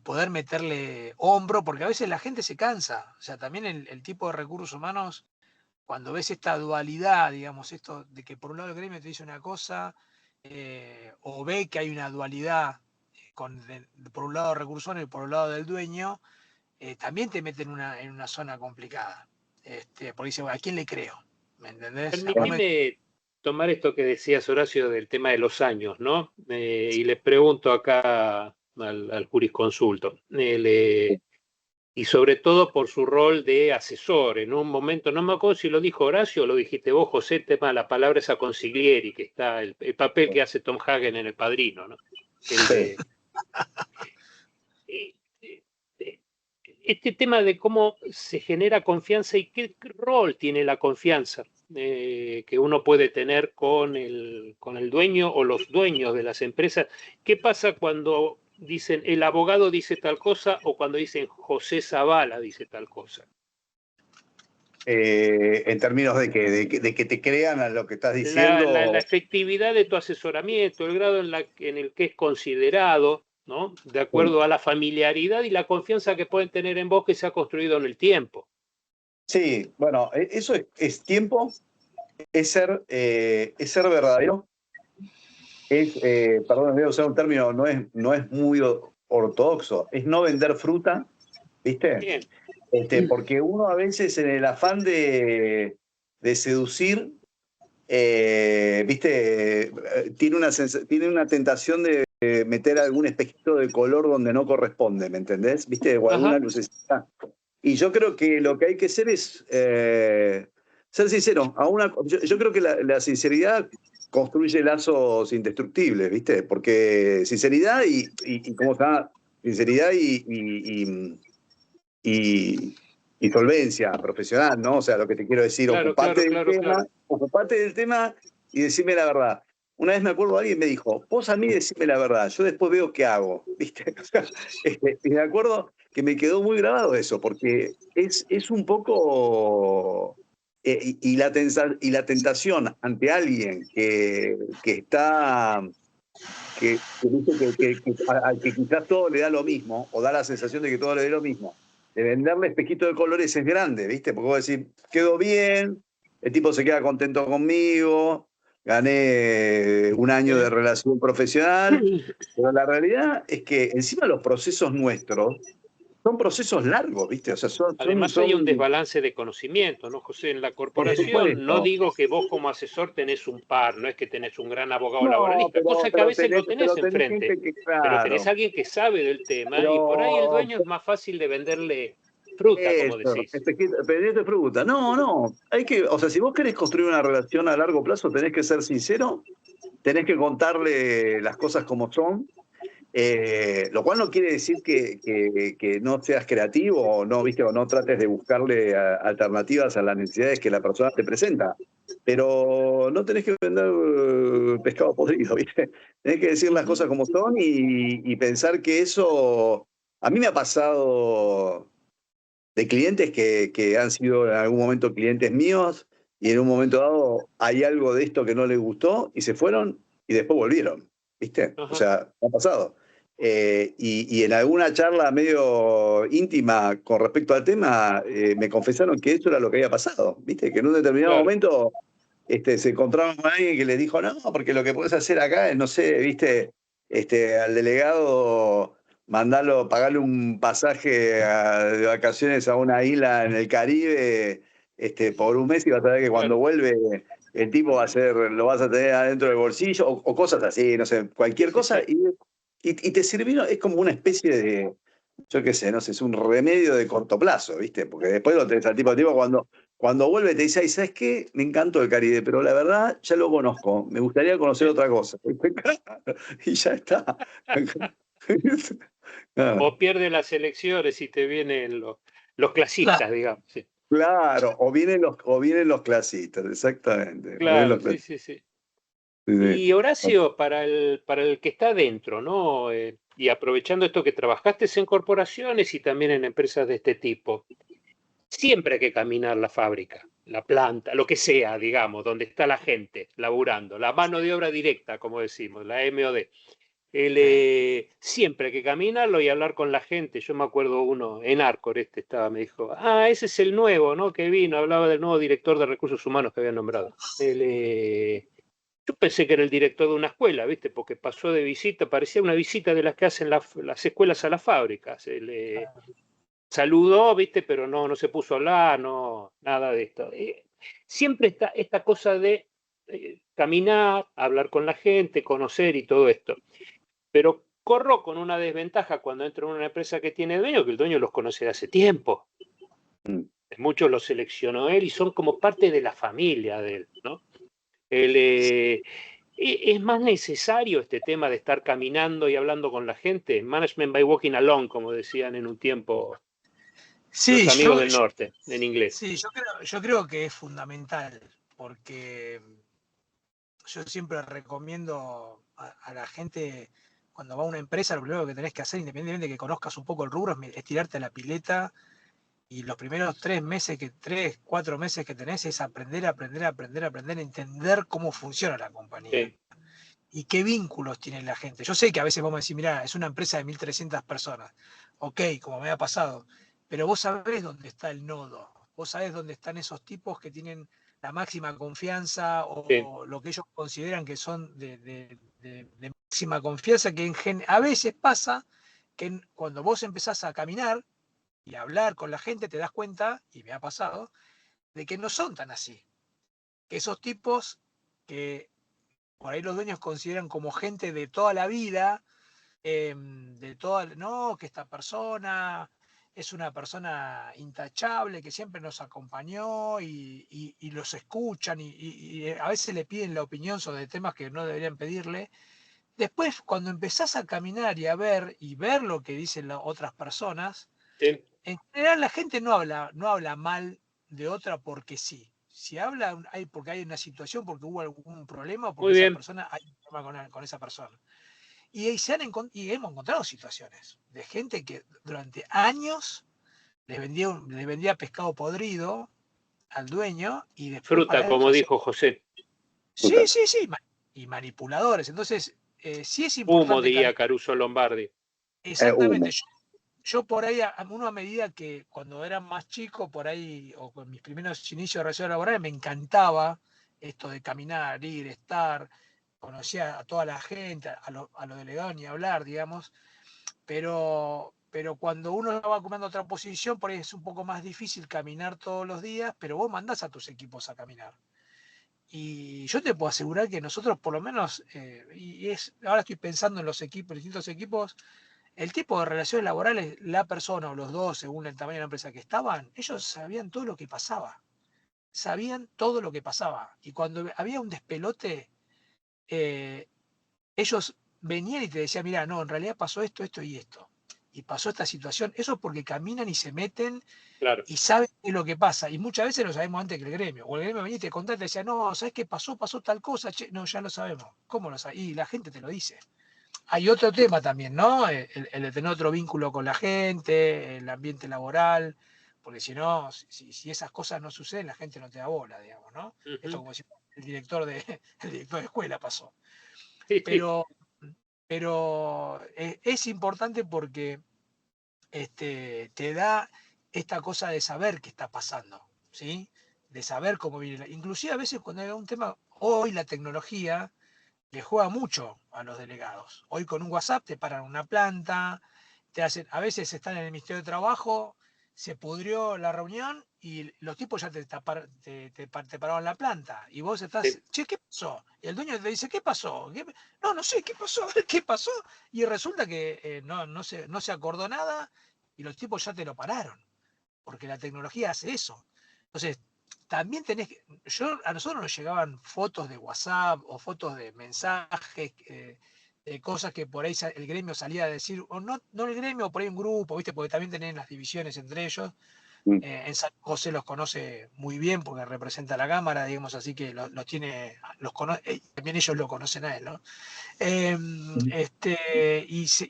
Speaker 2: poder meterle hombro, porque a veces la gente se cansa. O sea, también el tipo de recursos humanos, cuando ves esta dualidad, digamos, esto de que por un lado el gremio te dice una cosa, o ve que hay una dualidad por un lado recursos humanos y por un lado del dueño, también te mete en una zona complicada. Porque dice, bueno, ¿a quién le creo? ¿Me entendés?
Speaker 1: Permitime tomar esto que decías, Horacio, del tema de los años, ¿no? Y le pregunto acá al jurisconsulto, y sobre todo por su rol de asesor. En un momento, no me acuerdo si lo dijo Horacio o lo dijiste vos, José, el tema de la palabra esa consiglieri, que está el papel que hace Tom Hagen en El Padrino, ¿no? Este tema de cómo se genera confianza y qué rol tiene la confianza que uno puede tener con el dueño o los dueños de las empresas. ¿Qué pasa cuando dicen el abogado dice tal cosa o cuando dicen José Zavala dice tal cosa?
Speaker 3: En términos de que te crean a lo que estás diciendo.
Speaker 1: La efectividad de tu asesoramiento, el grado en el que es considerado, ¿no? De acuerdo a la familiaridad y la confianza que pueden tener en vos que se ha construido en el tiempo.
Speaker 3: Sí, bueno, eso es tiempo, es ser verdadero, perdón, voy a usar un término, no es muy ortodoxo, es no vender fruta, ¿viste?
Speaker 1: Bien.
Speaker 3: Porque uno a veces en el afán de seducir, ¿viste? Tiene una tentación de meter algún espejito de color donde no corresponde, ¿me entendés? ¿Viste? O alguna lucecita. Y yo creo que lo que hay que hacer es ser sincero. Yo creo que la sinceridad construye lazos indestructibles, ¿viste? Porque sinceridad y ¿cómo está? sinceridad y solvencia profesional, ¿no? O sea, lo que te quiero decir,
Speaker 1: Claro,
Speaker 3: ocupate del tema y decime la verdad. Una vez me acuerdo, alguien me dijo, vos a mí decime la verdad, yo después veo qué hago, ¿viste? O sea, y me acuerdo que me quedó muy grabado eso, porque es un poco... y la tentación ante alguien que está... dice al que quizás todo le da lo mismo, o da la sensación de que todo le da lo mismo, de venderle espejito de colores es grande, ¿viste? Porque vos decís, quedó bien, el tipo se queda contento conmigo, gané un año de relación profesional, pero la realidad es que encima los procesos nuestros son procesos largos, ¿viste? O sea,
Speaker 1: Además hay un desbalance de conocimiento, ¿no, José? En la
Speaker 3: por
Speaker 1: corporación no
Speaker 3: supuesto.
Speaker 1: digo que vos como asesor tenés un par, no es que tenés un gran abogado
Speaker 3: No,
Speaker 1: laboralista, cosa que a veces lo tenés
Speaker 3: pero tenés
Speaker 1: enfrente,
Speaker 3: gente que,
Speaker 1: pero tenés
Speaker 3: claro,
Speaker 1: alguien que sabe del tema y por ahí el
Speaker 3: pero
Speaker 1: dueño es más fácil de venderle fruta, como
Speaker 3: eso,
Speaker 1: decís.
Speaker 3: pendiente de pregunta. No, hay que, o sea, si vos querés construir una relación a largo plazo, tenés que ser sincero, tenés que contarle las cosas como son, lo cual no quiere decir que no seas creativo o no, ¿viste? O no trates de buscarle alternativas a las necesidades que la persona te presenta. Pero no tenés que vender pescado podrido, ¿viste? Tenés que decir las cosas como son y pensar que eso... A mí me ha pasado de clientes que han sido en algún momento clientes míos y en un momento dado hay algo de esto que no les gustó y se fueron y después volvieron, ¿viste? O
Speaker 1: Ajá.
Speaker 3: sea, ha pasado. Y en alguna charla medio íntima con respecto al tema, me confesaron que eso era lo que había pasado, ¿viste? Que en un determinado
Speaker 1: Claro.
Speaker 3: momento se encontraban con alguien que les dijo, no, porque lo que podés hacer acá es, no sé, ¿viste? Al delegado mandarlo, pagarle un pasaje de vacaciones a una isla en el Caribe por un mes y vas a ver que cuando
Speaker 1: Claro.
Speaker 3: vuelve el tipo lo vas a tener adentro del bolsillo o cosas así, no sé, cualquier
Speaker 1: Sí,
Speaker 3: cosa.
Speaker 1: sí.
Speaker 3: Y te sirvieron, es como una especie de, yo qué sé, no sé, es un remedio de corto plazo, ¿viste? Porque después lo tenés al tipo cuando vuelve te dice, ay, ¿sabes qué? Me encantó el Caribe, pero la verdad ya lo conozco, me gustaría conocer otra cosa. Y ya está. Ah,
Speaker 1: O pierde las elecciones y te vienen los clasistas, digamos. Sí.
Speaker 3: claro, o vienen los clasistas, exactamente. O vienen los
Speaker 1: Claro, sí,
Speaker 3: clasistas.
Speaker 1: sí, sí.
Speaker 3: Sí,
Speaker 1: Y
Speaker 3: sí.
Speaker 1: Horacio, para el que está dentro, ¿no? Y aprovechando esto que trabajaste en corporaciones y también en empresas de este tipo, siempre hay que caminar la fábrica, la planta, lo que sea, digamos, donde está la gente laburando, la mano de obra directa, como decimos, la MOD. Siempre hay que caminarlo y hablar con la gente. Yo me acuerdo uno en Arcor, me dijo, ese es el nuevo, ¿no? Que vino, hablaba del nuevo director de recursos humanos que habían nombrado. Yo pensé que era el director de una escuela, ¿viste? Porque pasó de visita, parecía una visita de las que hacen las escuelas a las fábricas. Saludó, ¿viste? Pero no se puso a hablar, no, nada de esto. Siempre está esta cosa de caminar, hablar con la gente, conocer y todo esto. Pero corro con una desventaja cuando entro en una empresa que tiene dueño, que el dueño los conoce de hace tiempo.
Speaker 3: Mm.
Speaker 1: Muchos los seleccionó él y son como parte de la familia de él, ¿no? Él, es más necesario este tema de estar caminando y hablando con la gente, management by walking along, como decían en un tiempo
Speaker 2: Sí,
Speaker 1: los amigos del norte, en inglés.
Speaker 2: sí, yo creo que es fundamental, porque yo siempre recomiendo a la gente, cuando va a una empresa, lo primero que tenés que hacer, independientemente de que conozcas un poco el rubro, es tirarte a la pileta y los primeros 4 meses que tenés es aprender, a entender cómo funciona la compañía
Speaker 1: Sí,
Speaker 2: y qué vínculos tiene la gente. Yo sé que a veces vamos a decir, mirá, es una empresa de 1.300 personas, ok, como me ha pasado, pero vos sabés dónde está el nodo, vos sabés dónde están esos tipos que tienen la máxima confianza
Speaker 1: sí,
Speaker 2: o lo que ellos consideran que son de máxima confianza, que a veces pasa que cuando vos empezás a caminar y a hablar con la gente, te das cuenta, y me ha pasado, de que no son tan así. Que esos tipos que por ahí los dueños consideran como gente de toda la vida, no, que esta persona es una persona intachable, que siempre nos acompañó y los escuchan y a veces le piden la opinión sobre temas que no deberían pedirle. Después, cuando empezás a caminar y ver lo que dicen las otras personas,
Speaker 1: Sí.
Speaker 2: en general la gente no habla mal de otra porque sí. Si habla porque hay una situación, porque hubo algún problema, o porque
Speaker 1: Muy
Speaker 2: esa
Speaker 1: bien.
Speaker 2: persona hay un problema con esa persona. Y hemos encontrado situaciones de gente que durante años le vendía pescado podrido al dueño y después
Speaker 1: Fruta,
Speaker 2: para él
Speaker 1: como dijo José.
Speaker 2: sí,
Speaker 3: Fruta.
Speaker 2: sí, sí, y manipuladores. Entonces, sí es
Speaker 1: Humo,
Speaker 2: importante
Speaker 1: diría
Speaker 2: caminar.
Speaker 1: Caruso Lombardi.
Speaker 2: Exactamente.
Speaker 3: Humo.
Speaker 2: Yo por ahí, uno a medida que cuando era más chico, por ahí, o con mis primeros inicios de relaciones laborales, me encantaba esto de caminar, ir, estar, conocía a toda la gente, a los delegados ni hablar, digamos, pero cuando uno va ocupando otra posición, por ahí es un poco más difícil caminar todos los días, pero vos mandás a tus equipos a caminar. Y yo te puedo asegurar que nosotros por lo menos, ahora estoy pensando en los equipos, distintos equipos, el tipo de relaciones laborales, la persona o los dos, según el tamaño de la empresa que estaban, ellos sabían todo lo que pasaba. Sabían todo lo que pasaba. Y cuando había un despelote, eh, ellos venían y te decían, mira, no, en realidad pasó esto, esto y esto. Y pasó esta situación. Eso es porque caminan y se meten
Speaker 1: Claro.
Speaker 2: y saben qué es lo que pasa. Y muchas veces lo sabemos antes que el gremio. O el gremio venía y te contaba y te decía, no, ¿sabes qué pasó? Pasó tal cosa. Che, no, ya lo sabemos. ¿Cómo lo sabes? Y la gente te lo dice. Hay otro tema también, ¿no? El de tener otro vínculo con la gente, el ambiente laboral, porque si no, si esas cosas no suceden, la gente no te da bola, digamos, ¿no? Esto como si el director el director de escuela pasó.
Speaker 1: Sí.
Speaker 2: Pero, pero es importante porque te da esta cosa de saber qué está pasando, ¿sí? De saber cómo viene. Inclusive a veces cuando hay un tema, hoy la tecnología le juega mucho a los delegados. Hoy con un WhatsApp te paran una planta, a veces están en el Ministerio de Trabajo, se pudrió la reunión y los tipos ya te pararon la planta. Y vos estás,
Speaker 1: Sí.
Speaker 2: che, ¿qué pasó? Y el dueño te dice, ¿qué pasó? No, no sé, ¿qué pasó? ¿Qué pasó? Y resulta que no se acordó nada y los tipos ya te lo pararon, porque la tecnología hace eso. Entonces, también a nosotros nos llegaban fotos de WhatsApp o fotos de mensajes, de cosas que por ahí el gremio salía a decir, o no el gremio, por ahí un grupo, ¿viste? Porque también tienen las divisiones entre ellos. En San José los conoce muy bien porque representa la Cámara, digamos, así que también ellos lo conocen a él, ¿no?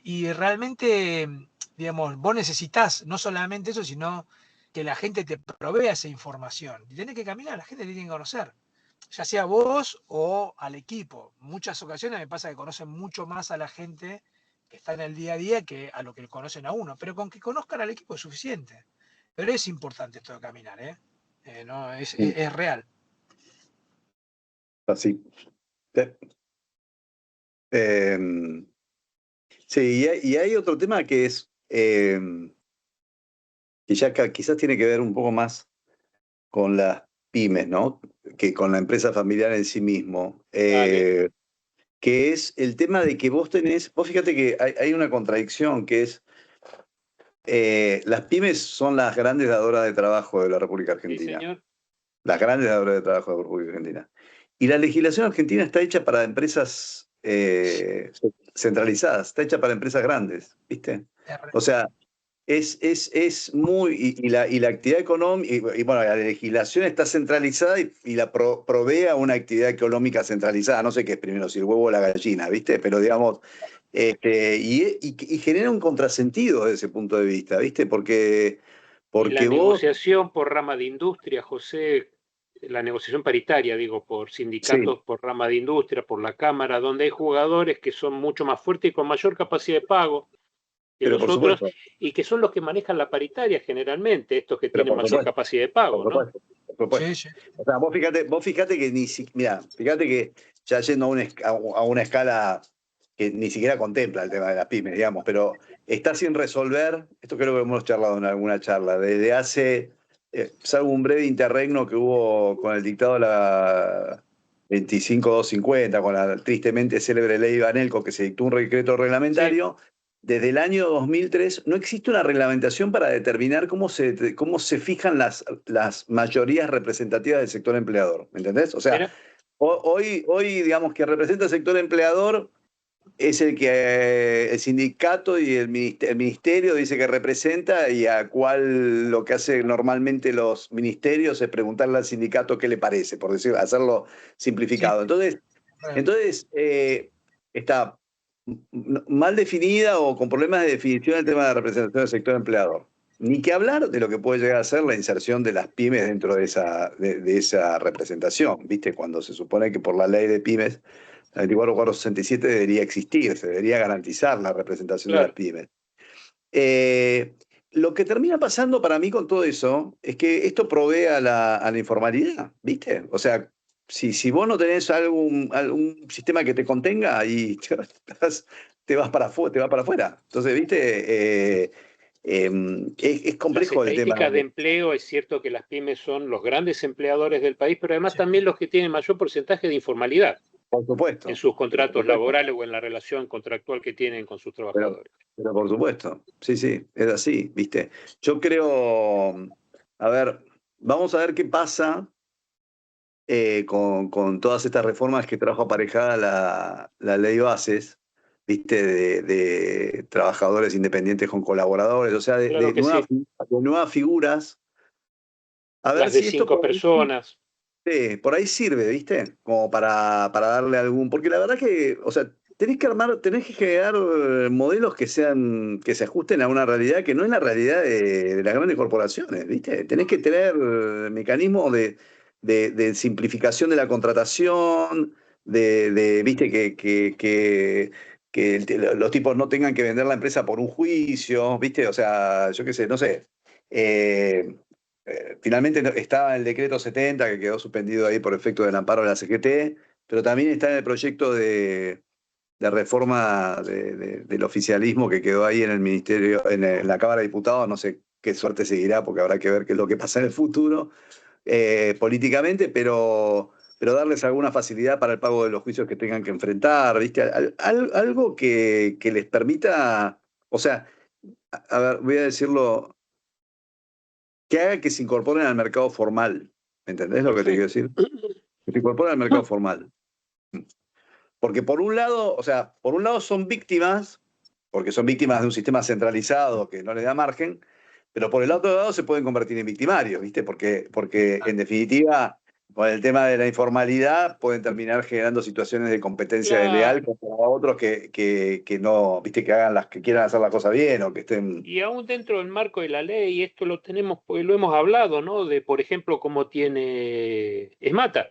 Speaker 2: Y realmente, digamos, vos necesitas no solamente eso, sino que la gente te provea esa información. Y tenés que caminar, la gente te tiene que conocer, ya sea vos o al equipo. Muchas ocasiones me pasa que conocen mucho más a la gente que está en el día a día que a lo que conocen a uno, pero con que conozcan al equipo es suficiente. Pero es importante esto de caminar, ¿eh? No, es real.
Speaker 3: Así. Sí, y hay otro tema que es que ya quizás tiene que ver un poco más con las pymes, ¿no? Que con la empresa familiar en sí mismo.
Speaker 1: Dale.
Speaker 3: Que es el tema de que vos fíjate que hay una contradicción que es, las pymes son las grandes dadoras de trabajo de la República
Speaker 1: Sí,
Speaker 3: Argentina.
Speaker 1: señor.
Speaker 3: Las grandes dadoras de trabajo de la República Argentina. Y la legislación argentina está hecha para empresas centralizadas, está hecha para empresas grandes, ¿viste? O sea, es muy, y la actividad económica, y bueno, la legislación está centralizada y la provee a una actividad económica centralizada, no sé qué es primero, si el huevo o la gallina, ¿viste? Pero digamos, y genera un contrasentido desde ese punto de vista, ¿viste?
Speaker 1: Y la
Speaker 3: Porque vos,
Speaker 1: negociación por rama de industria, José, la negociación paritaria, digo, por
Speaker 3: sí,
Speaker 1: sindicatos, por rama de industria, por la Cámara, donde hay jugadores que son mucho más fuertes y con mayor capacidad de pago que
Speaker 3: pero
Speaker 1: los
Speaker 3: por
Speaker 1: otros,
Speaker 3: supuesto,
Speaker 1: y que son los que manejan la paritaria generalmente, estos que
Speaker 3: pero
Speaker 1: tienen
Speaker 3: por
Speaker 1: mayor
Speaker 3: supuesto,
Speaker 1: capacidad de
Speaker 3: por
Speaker 1: pago, ¿no?
Speaker 3: supuesto, por supuesto.
Speaker 2: Sí, sí.
Speaker 3: O sea, vos fíjate que mira, fíjate que ya yendo a una escala que ni siquiera contempla el tema de las pymes, digamos, pero está sin resolver, esto creo que hemos charlado en alguna charla, desde hace, salvo un breve interregno que hubo con el dictado de la 25250, con la tristemente célebre ley Banelco, que se dictó un decreto
Speaker 1: Sí,
Speaker 3: reglamentario. Desde el año 2003 no existe una reglamentación para determinar cómo se fijan las mayorías representativas del sector empleador, ¿me entendés? O sea,
Speaker 1: mira,
Speaker 3: hoy digamos que representa el sector empleador es el que el sindicato y el ministerio dice que representa y a cual lo que hace normalmente los ministerios es preguntarle al sindicato qué le parece, por decir, hacerlo
Speaker 2: Sí,
Speaker 3: simplificado.
Speaker 2: bueno,
Speaker 3: Entonces está mal definida o con problemas de definición el tema de la representación del sector empleador. Ni que hablar de lo que puede llegar a ser la inserción de las pymes dentro de de esa representación, ¿viste? Cuando se supone que por la ley de pymes la 24467 debería existir, se debería garantizar la representación de las
Speaker 1: Claro.
Speaker 3: pymes. Eh, lo que termina pasando para mí con todo eso es que esto provee a a la informalidad, ¿viste? O sea, si vos no tenés algún sistema que te contenga, ahí te vas te vas para afuera. Entonces, ¿viste? Es
Speaker 1: Las
Speaker 3: complejo el tema.
Speaker 1: estadísticas de empleo, es cierto que las pymes son los grandes empleadores del país, pero además
Speaker 2: sí,
Speaker 1: también los que tienen mayor porcentaje de informalidad
Speaker 3: Por
Speaker 1: en
Speaker 3: supuesto,
Speaker 1: sus
Speaker 3: pero por
Speaker 1: contratos
Speaker 3: supuesto.
Speaker 1: laborales o en la relación contractual que tienen con sus
Speaker 3: Pero,
Speaker 1: trabajadores.
Speaker 3: pero por supuesto, sí, sí, es así, ¿viste? Yo creo, a ver, vamos a ver qué pasa con todas estas reformas que trajo aparejada la ley bases, ¿viste? De trabajadores independientes con colaboradores, o sea,
Speaker 1: Claro que sí,
Speaker 3: de nuevas figuras. A ver
Speaker 1: las de
Speaker 3: si esto
Speaker 1: 5 personas.
Speaker 3: sí, por ahí sirve, ¿viste? Como para darle algún. Porque la verdad que, o sea, tenés que generar modelos que se ajusten a una realidad que no es la realidad de las grandes corporaciones, ¿viste? Tenés que tener mecanismos de simplificación de la contratación, ¿viste? Los tipos no tengan que vender la empresa por un juicio, ¿viste? O sea, yo qué sé, no sé. Eh, Finalmente estaba en el decreto 70 que quedó suspendido ahí por efecto del amparo de la CGT, pero también está en el proyecto de reforma del oficialismo que quedó ahí en el ministerio, en la Cámara de Diputados. No sé qué suerte seguirá porque habrá que ver qué es lo que pasa en el futuro políticamente, pero darles alguna facilidad para el pago de los juicios que tengan que enfrentar, ¿viste? Algo que les permita, o sea, a ver, voy a decirlo que haga que se incorporen al mercado formal. ¿Me entendés lo que te quiero
Speaker 1: Perfecto.
Speaker 3: decir? Que se incorporen al mercado formal. Porque por un lado, o sea, por un lado son víctimas, porque son víctimas de un sistema centralizado que no les da margen, pero por el otro lado se pueden convertir en victimarios, ¿viste? Porque en definitiva, con el tema de la informalidad, pueden terminar generando situaciones de competencia desleal
Speaker 1: Claro.
Speaker 3: contra otros que no, ¿viste? Que hagan que quieran hacer las cosas bien o que estén.
Speaker 1: Y aún dentro del marco de la ley, esto lo tenemos, pues, lo hemos hablado, ¿no? De, por ejemplo, cómo tiene Esmata,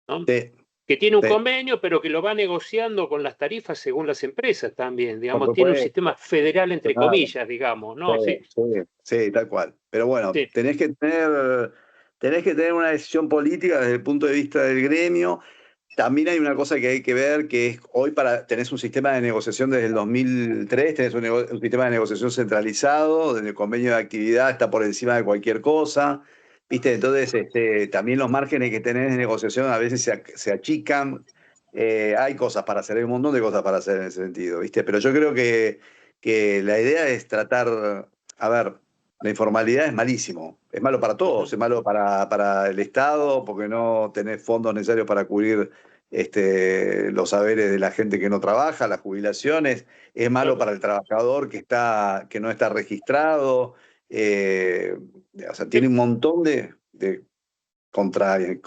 Speaker 1: ¿no?
Speaker 3: Sí,
Speaker 1: Que tiene un
Speaker 3: sí,
Speaker 1: convenio, pero que lo va negociando con las tarifas según las empresas también,
Speaker 3: por
Speaker 1: digamos, tiene un sistema
Speaker 3: supuesto.
Speaker 1: federal entre
Speaker 3: Claro.
Speaker 1: comillas, digamos,
Speaker 3: Sí,
Speaker 1: ¿no? Sí,
Speaker 3: sí, sí, tal cual. Pero bueno,
Speaker 1: sí.
Speaker 3: tenés que tener una decisión política desde el punto de vista del gremio. También hay una cosa que hay que ver, que es hoy tenés un sistema de negociación desde el 2003, tenés un sistema de negociación centralizado, donde el convenio de actividad está por encima de cualquier cosa. ¿Viste? Entonces, también los márgenes que tenés de negociación a veces se achican. Hay cosas para hacer, hay un montón de cosas para hacer en ese sentido, ¿viste? Pero yo creo que la idea es tratar, a ver, la informalidad es malísimo, es malo para todos,
Speaker 1: Ujú.
Speaker 3: es malo para el Estado porque no tenés fondos necesarios para cubrir los saberes de la gente que no trabaja, las jubilaciones, es malo
Speaker 1: Claro.
Speaker 3: para el trabajador que no está registrado, eh, o sea, tiene
Speaker 1: Sí.
Speaker 3: un montón de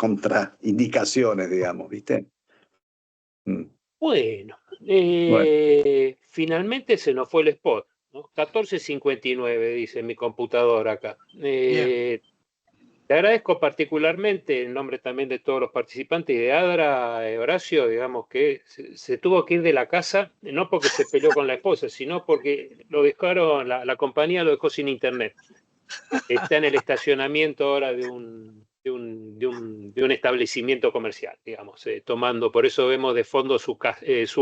Speaker 3: contraindicaciones, digamos, ¿viste? Mm.
Speaker 1: Bueno,
Speaker 3: Bueno,
Speaker 1: finalmente se nos fue el spot, ¿no? 14:59 dice mi computadora acá.
Speaker 2: bien.
Speaker 1: Te agradezco particularmente en nombre también de todos los participantes y de Adra, Horacio, digamos que se tuvo que ir de la casa, no porque se peleó con la esposa, sino porque lo dejaron, la compañía lo dejó sin internet. Está en el estacionamiento ahora de un establecimiento comercial, digamos, tomando, por eso vemos de fondo su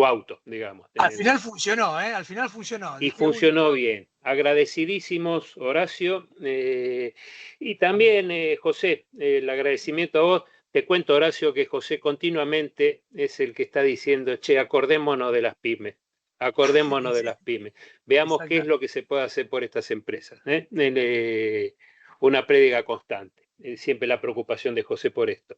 Speaker 1: auto, digamos.
Speaker 2: Al final funcionó, ¿eh? Al final funcionó.
Speaker 1: Y
Speaker 2: Dije uno,
Speaker 1: funcionó bien. Agradecidísimos, Horacio. Y también, José, el agradecimiento a vos. Te cuento, Horacio, que José continuamente es el que está diciendo, che, acordémonos de las pymes. Acordémonos de
Speaker 2: sí,
Speaker 1: las pymes. Veamos qué es
Speaker 2: exactamente.
Speaker 1: lo que se puede hacer por estas empresas. Una prédiga constante. Siempre la preocupación de José por esto.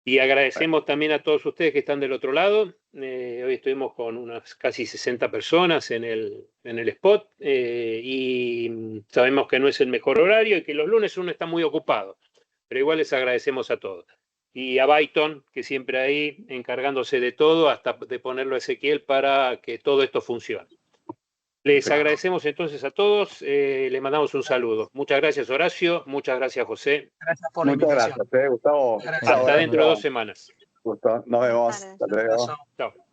Speaker 1: Y agradecemos también a todos ustedes que están del otro lado. Hoy estuvimos con unas casi 60 personas en el spot y sabemos que no es el mejor horario y que los lunes uno está muy ocupado, pero igual les agradecemos a todos. Y a Byton, que siempre ahí encargándose de todo, hasta de ponerlo a Ezequiel para que todo esto funcione. Les agradecemos entonces a todos, les mandamos un saludo. Muchas gracias, Horacio, muchas gracias, José.
Speaker 2: Gracias por la
Speaker 3: Muchas
Speaker 2: invitación.
Speaker 3: gracias, Gustavo.
Speaker 2: Gracias.
Speaker 1: Hasta dentro de 2 semanas.
Speaker 3: Gusto. Nos vemos. Hasta luego.
Speaker 2: Abrazo.
Speaker 1: Chao.